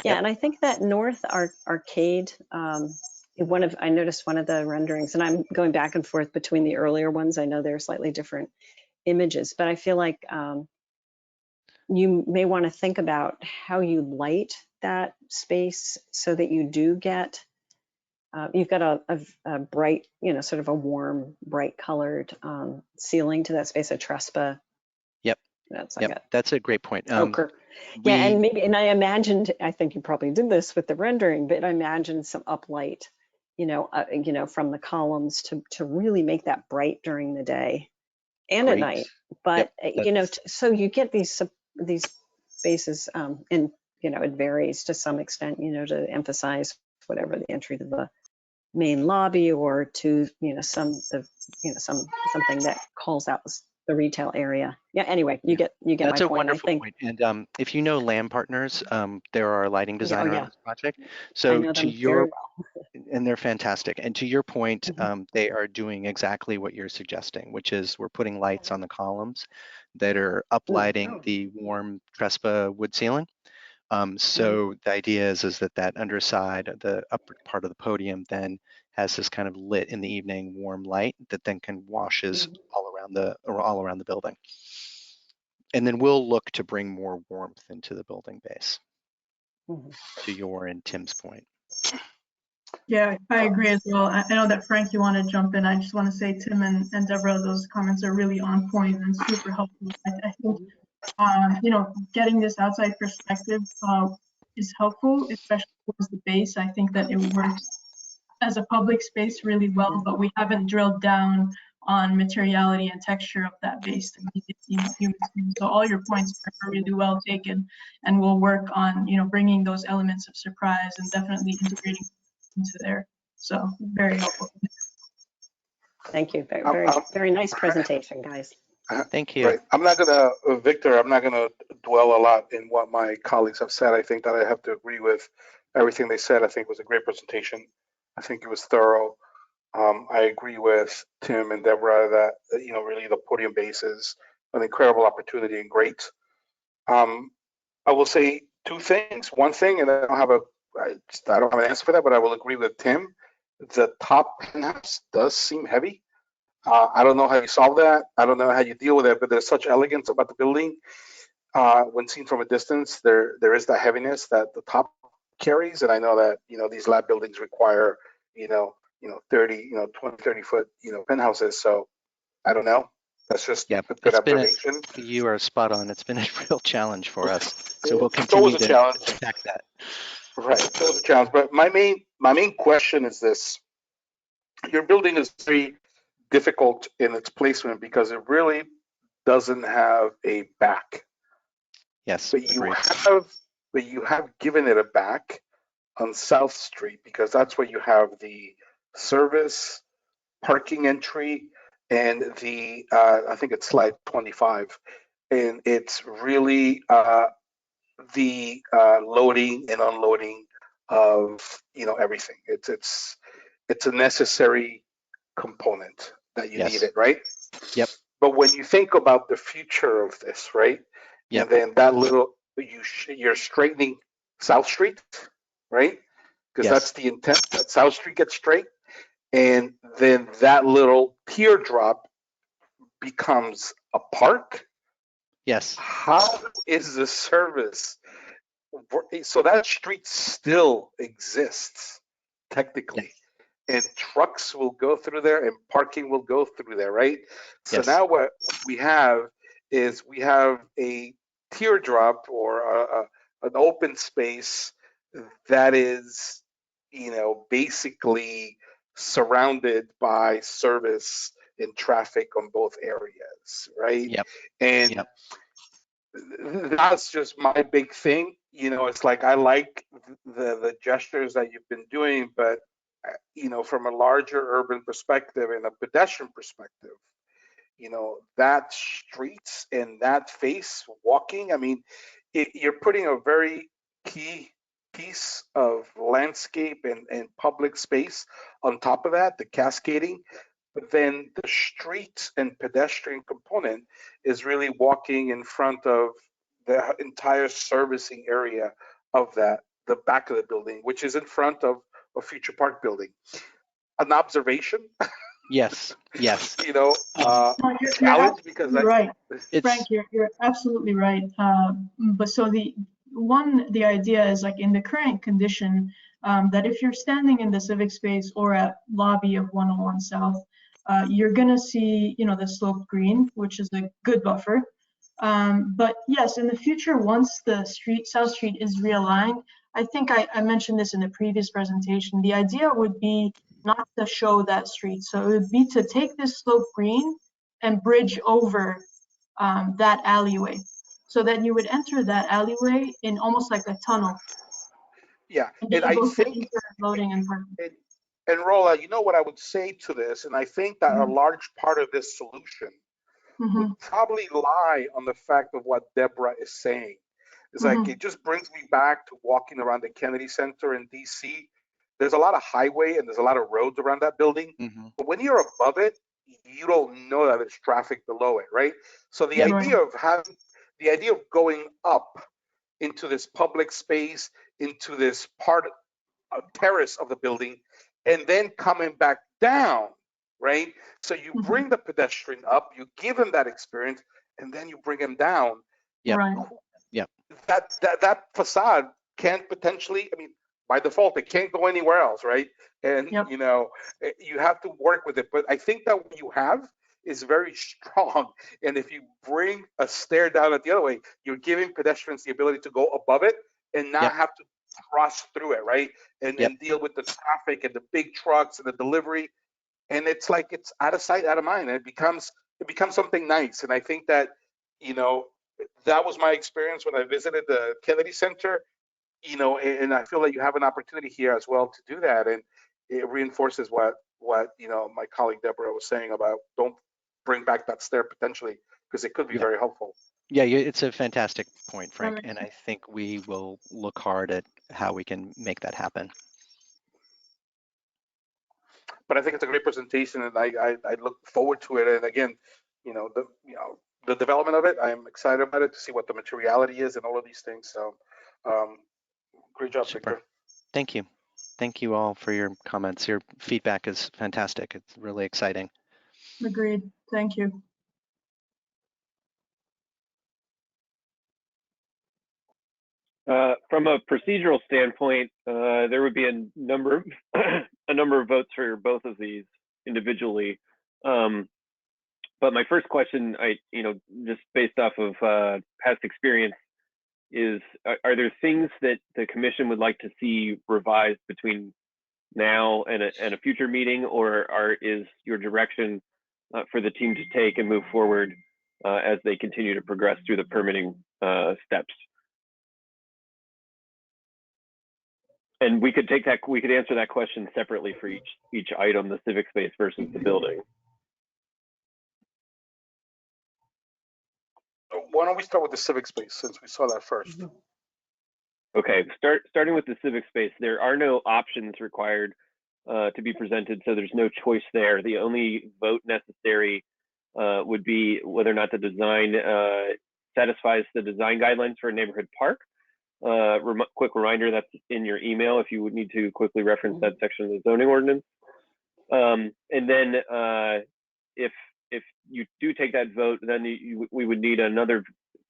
Yeah, Yep. and I think that north arcade, I noticed one of the renderings, and I'm going back and forth between the earlier ones. I know they're slightly different images, but I feel like you may want to think about how you light that space so that you do get, you've got a bright, you know, sort of a warm, bright colored ceiling to that space, a Trespa. Yep. That's like Yep. That's a great point. ochre. Yeah, and maybe, and I imagined, I think you probably did this with the rendering, but I imagined some uplight, you know, from the columns to really make that bright during the day and at Great. night. But Yep, you know, so you get these spaces, and you know, it varies to some extent, you know, to emphasize whatever the entry to the main lobby or to, you know, something that calls out the retail area. Yeah, anyway, you get my That's a point, I wonderful think. point. And if you know Lamb Partners, they're our lighting Yeah, oh designer on yeah, this project. I So know to them very your, well. and they're fantastic. And to your point, Mhm. they are doing exactly what you're suggesting, which is we're putting lights on the columns that are uplighting the warm Trespa wood ceiling. So the idea is that underside, the upper part of the podium, then has this kind of lit in the evening warm light that then can washes all around the building. And then we'll look to bring more warmth into the building base, to your and Tim's point. Yeah, I agree as well. I know that Frank, you want to jump in. I just want to say, Tim and Deborah, those comments are really on point and super helpful. I think, you know, getting this outside perspective is helpful, especially towards the base. I think that it works as a public space really well, but we haven't drilled down on materiality and texture of that base to make it, you know, human skin. So all your points are really well taken, and we'll work on, you know, bringing those elements of surprise and definitely integrating into there. So very helpful. Thank you. Very nice presentation, guys. Thank you. Right. Victor, I'm not gonna dwell a lot in what my colleagues have said. I think that I have to agree with everything they said. I think it was a great presentation. I think it was thorough. I agree with Tim and Deborah that, you know, really the podium base is an incredible opportunity and great. I will say two things. One thing, and I don't have an answer for that, but I will agree with Tim. The top penthouse does seem heavy. I don't know how you solve that. I don't know how you deal with it, but there's such elegance about the building. When seen from a distance, there is that heaviness that the top carries. And I know that, you know, these lab buildings require, 30, 20, 30 foot, penthouses. So I don't know. That's just a good observation. You are spot on. It's been a real challenge for us. So we'll It's continue always a challenge. to attack that. Right, it's always a challenge. But my main question is this. Your building is very difficult in its placement because it really doesn't have a back. Yes, but you have given it a back on South Street because that's where you have the service parking entry and the I think it's slide 25, and it's really the loading and unloading of everything. It's a necessary component that you need it, right? Yep. But when you think about the future of this, right? Yep. And then that little you're straightening South Street, right? Because that's the intent, that South Street gets straight, and then that little teardrop becomes a park. Yes. How is the service? So that street still exists technically. And trucks will go through there and parking will go through there, right? So now what we have is we have a teardrop or an open space that is, basically surrounded by service and traffic on both areas, right? Yep. And that's just my big thing. It's like I like the gestures that you've been doing, but from a larger urban perspective and a pedestrian perspective, that streets and that face walking, I mean, you're putting a very key piece of landscape and public space on top of that, the cascading. But then the street and pedestrian component is really walking in front of the entire servicing area of that, the back of the building, which is in front of a future park building. An observation, Yes, yes. you know, No, challenge, because you're right. Frank, It's you're absolutely right. But so the idea is like in the current condition, that if you're standing in the civic space or at lobby of 101 South, you're gonna see, the sloped green, which is a good buffer. But yes, in the future, once the South Street is realigned, I think I mentioned this in the previous presentation, the idea would be not to show that street. So it would be to take this slope green and bridge over that alleyway, so that you would enter that alleyway in almost like a tunnel. yeah. And And be I able to think, enter loading and parking. and Rolla, you know what I would say to this, and I think that a large part of this solution would probably lie on the fact of what Deborah is saying. It's like, it just brings me back to walking around the Kennedy Center in DC. There's a lot of highway and there's a lot of roads around that building. But when you're above it, you don't know that there's traffic below it, right? So the idea of going up into this public space, into this part terrace of the building, and then coming back down, right? So you bring the pedestrian up, you give him that experience, and then you bring him down. Yep. Right. Yep. That facade can't potentially, I mean, by default, it can't go anywhere else, right? And you have to work with it. But I think that what you have is very strong. And if you bring a stair down at the other way, you're giving pedestrians the ability to go above it and not have to cross through it, right? And deal with the traffic and the big trucks and the delivery. And it's like it's out of sight, out of mind. And it becomes something nice. And I think that, that was my experience when I visited the Kennedy Center, and I feel that you have an opportunity here as well to do that. And it reinforces what my colleague Deborah was saying about don't bring back that stair potentially, because it could be very helpful. Yeah, it's a fantastic point, Frank, and I think we will look hard at how we can make that happen. But I think it's a great presentation, and I look forward to it. And again, the development of it, I'm excited about it to see what the materiality is and all of these things. So, great job, Victor. Thank you. Thank you all for your comments. Your feedback is fantastic. It's really exciting. Agreed. Thank you. From a procedural standpoint, there would be a number of votes for both of these individually. But my first question, just based off of past experience, is are there things that the commission would like to see revised between now and a future meeting, or is your direction for the team to take and move forward as they continue to progress through the permitting steps? And we could answer that question separately for each item, the civic space versus the building. Why don't we start with the civic space, since we saw that first? Okay, starting with the civic space, there are no options required to be presented, so there's no choice there. The only vote necessary would be whether or not the design satisfies the design guidelines for a neighborhood park. Quick reminder, that's in your email if you would need to quickly reference that section of the zoning ordinance. And then if you do take that vote, then we would need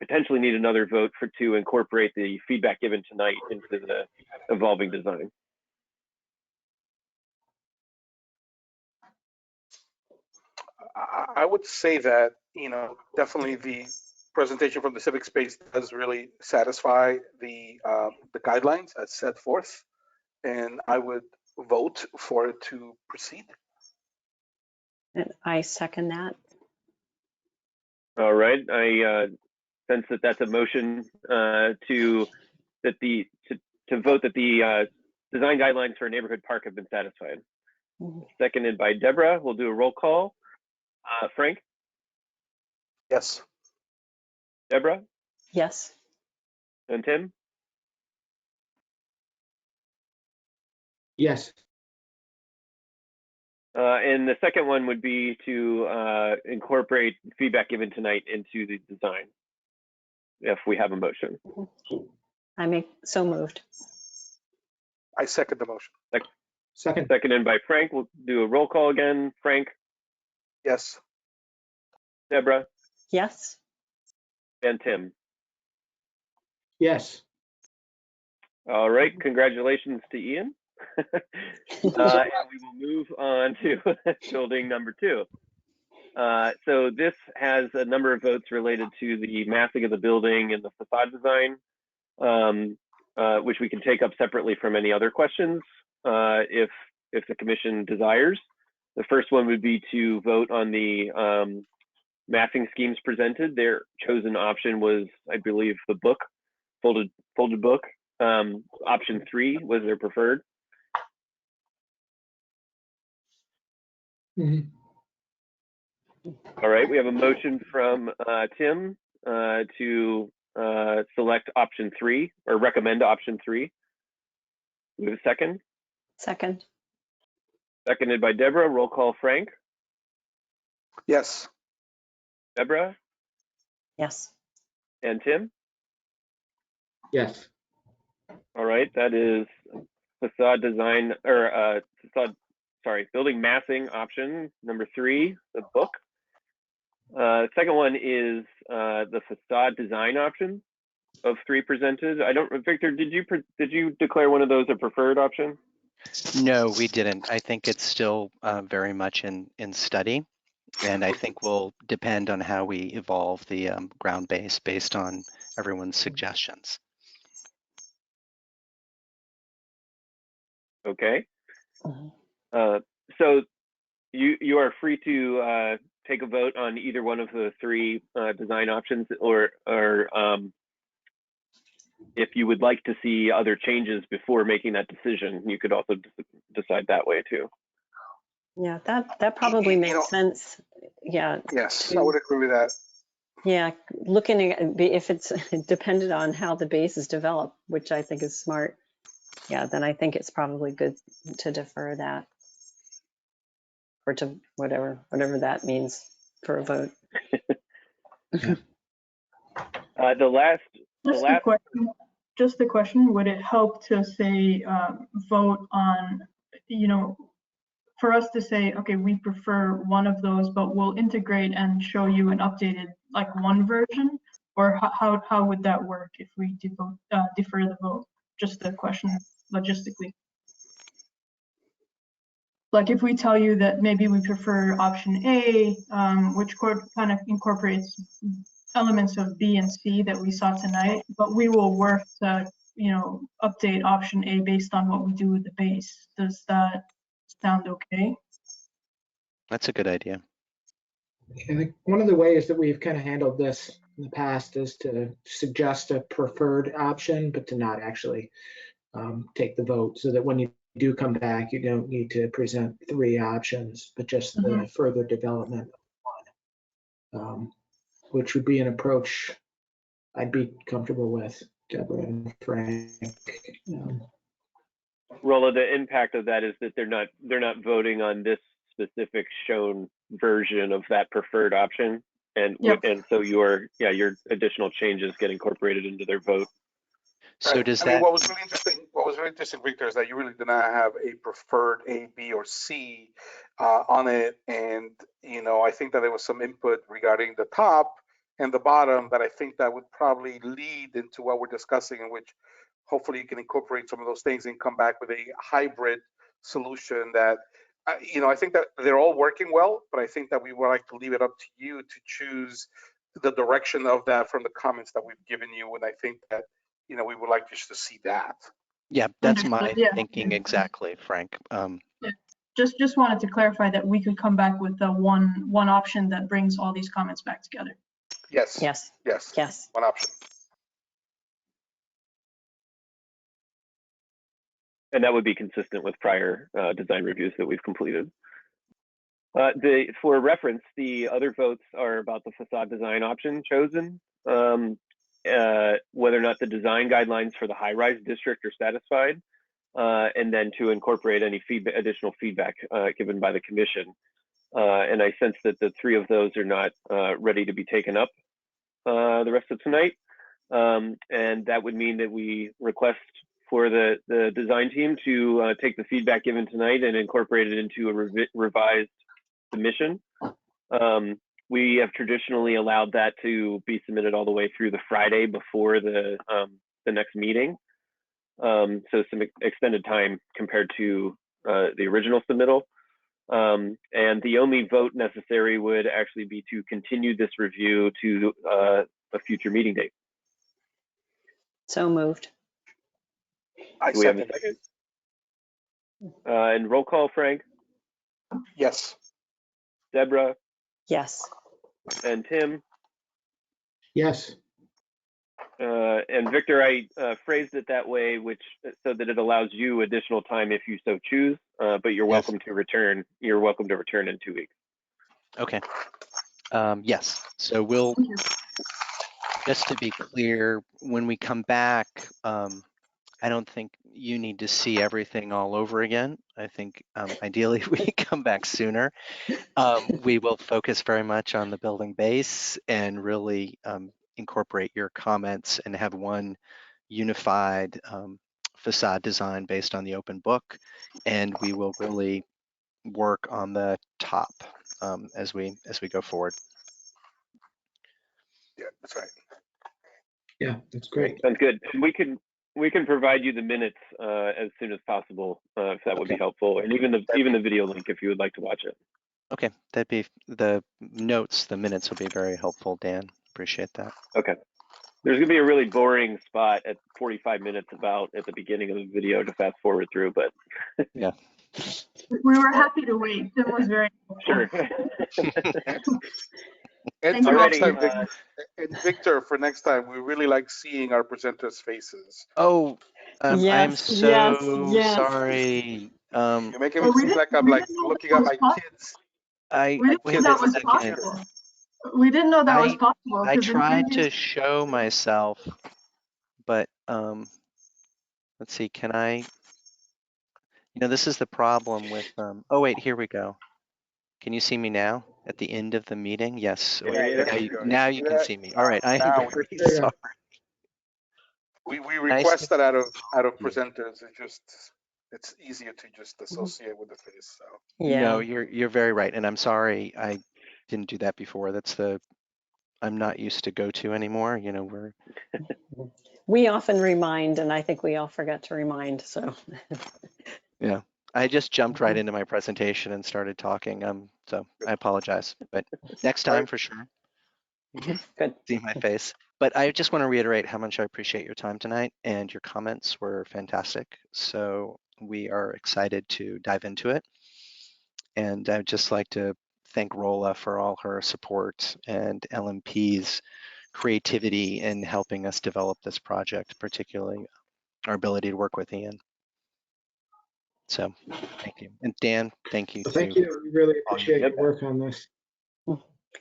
potentially need another vote to incorporate the feedback given tonight into the evolving design. I would say that, definitely the presentation from the civic space does really satisfy the guidelines as set forth, and I would vote for it to proceed. And I second that. All right, I sense that that's a motion to vote that the design guidelines for a neighborhood park have been satisfied. Seconded by Deborah. We'll do a roll call. Frank? Yes. Deborah? Yes. And Tim? Yes. And the second one would be to incorporate feedback given tonight into the design, if we have a motion. So moved. I second the motion. Second. Seconded by Frank. We'll do a roll call again. Frank, Yes. Deborah, Yes. and Tim. Yes. All right, congratulations to Ian. And we will move on to building number 2. So this has a number of votes related to the massing of the building and the facade design, which we can take up separately from any other questions if the commission desires. The first one would be to vote on the massing schemes presented. Their chosen option was, I believe, the book, folded book. Option 3 was their preferred. Mhm. All right, we have a motion from Tim to select option 3 or recommend option 3. We have a second. Second. Seconded by Deborah. Roll call, Frank. Yes. Deborah Yes. and Tim. Yes. All right, that is facade design or building massing option number 3, the book. Second one is the facade design option of 3 presented. Victor, did you declare one of those a preferred option? No, we didn't. I think it's still very much in study, and I think will depend on how we evolve the ground base based on everyone's suggestions. Okay. So you are free to take a vote on either one of the 3 design options, or if you would like to see other changes before making that decision, you could also decide that way too. Yeah, that probably makes sense. Yeah. Yes, I would agree with that. Yeah, looking at if it's dependent on how the base is developed, which I think is smart. Yeah, then I think it's probably good to defer that, or to whatever that means for a vote. Just the question, would it help to say vote on, for us to say, okay, we prefer one of those, but we'll integrate and show you an updated, like, one version? Or how would that work if we defer the vote? Just the question logistically. Like, if we tell you that maybe we prefer option A, which kind of incorporates elements of B and C that we saw tonight, but we will work to, update option A based on what we do with the base. Does that sound okay? That's a good idea. I think one of the ways that we've kind of handled this in the past is to suggest a preferred option, but to not actually take the vote, so that when you do come back, you don't need to present 3 options, but just the further development of one, which would be an approach I'd be comfortable with, Deborah and Frank. Rolla, the impact of that is that they're not voting on this specific shown version of that preferred option, and so your additional changes get incorporated into their vote. So Right. does I mean, that? what was really interesting, Victor, is that you really did not have a preferred A, B, or C on it, and I think that there was some input regarding the top and the bottom that I think that would probably lead into what we're discussing, in which hopefully you can incorporate some of those things and come back with a hybrid solution that, I think that they're all working well, but I think that we would like to leave it up to you to choose the direction of that from the comments that we've given you. And I think that, we would like just to see that. Yeah, that's my Understood, yeah. thinking exactly, Frank. Just wanted to clarify that we could come back with the one option that brings all these comments back together. Yes. Yes. Yes. Yes. One option. And that would be consistent with prior design reviews that we've completed. For reference, the other votes are about the facade design option chosen, whether or not the design guidelines for the high-rise district are satisfied, and then to incorporate any additional feedback given by the commission. And I sense that the three of those are not ready to be taken up the rest of tonight. And that would mean that we request for the design team to take the feedback given tonight and incorporate it into a revised submission. We have traditionally allowed that to be submitted all the way through the Friday before the next meeting. So some extended time compared to the original submittal. And the only vote necessary would actually be to continue this review to a future meeting date. So moved. Do we have a second? And roll call, Frank, Yes. Deborah, Yes. and Tim. Yes. And Victor, I phrased it that way, so that it allows you additional time if you so choose, but you're welcome to return. You're welcome to return in 2 weeks. Okay. Yes. So we'll, just to be clear, when we come back, I don't think you need to see everything all over again. I think ideally we come back sooner. We will focus very much on the building base and really incorporate your comments and have one unified facade design based on the open book. And we will really work on the top as we go forward. Yeah, that's right. Yeah, that's great. Sounds good. And we can provide you the minutes as soon as possible if that would be helpful, and even the video link if you would like to watch it. Okay, that'd be the notes. The minutes will be very helpful, Dan. Appreciate that. Okay. There's gonna be a really boring spot at 45 minutes about at the beginning of the video to fast forward through, but yeah. We were happy to wait. It was very helpful. Sure. And Alrighty, and Victor, for next time, we really like seeing our presenters' faces. Oh, I'm Yes, so yes. sorry. You're making Well, me seem like I'm like didn't know looking that at was my possible. kids. I We didn't wait know a that was second. possible. We didn't know that was possible. I 'cause in tried previous- to show myself, but let's see. Can I? This is the problem with. Oh wait, here we go. Can you see me now at the end of the meeting? Yes. Wait, now you can see me. All right. I am very sorry. We request that out of presenters. It's easier to just associate with the face. So Yeah. No, you're very right, and I'm sorry I didn't do that before. I'm not used to GoTo anymore. We often remind, and I think we all forget to remind. So. Yeah. I just jumped right into my presentation and started talking. So I apologize, but next time for sure. Good. See my face. But I just want to reiterate how much I appreciate your time tonight, and your comments were fantastic. So we are excited to dive into it. And I'd just like to thank Rolla for all her support and LMP's creativity in helping us develop this project, particularly our ability to work with Ian. So thank you. And Dan, thank you. Well, thank you. We really appreciate your work on this.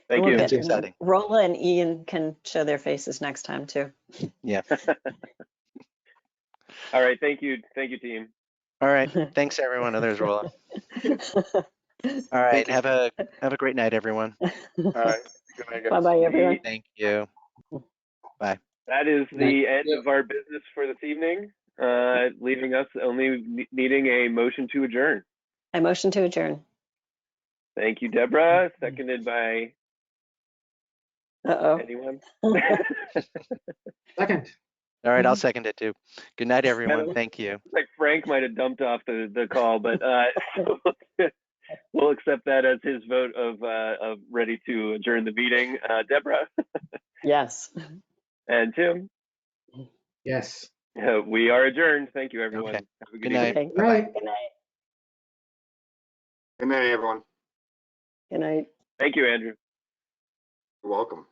Thank you. That's exciting. Rolla and Ian can show their faces next time too. Yeah. All right. Thank you. Thank you, team. All right. Thanks, everyone. There's Rolla. All right. Have a great night, everyone. all right. Good night, guys. Bye-bye, everyone. Thank you. Bye. That is the end of our business for this evening, leaving us only needing a motion to adjourn. I motion to adjourn. Thank you, Deborah. Seconded by Uh-oh. anyone? Second. All right. I'll second it too. Good night, everyone. Thank you. Like Frank might have dumped off the call, but we'll accept that as his vote of ready to adjourn the meeting. Deborah Yes. and Tim, Yes. we are adjourned. Thank you, everyone. Okay. Have a Good night. Okay. Right. Good night. Good night, everyone. Good night. Thank you, Andrew. You're welcome.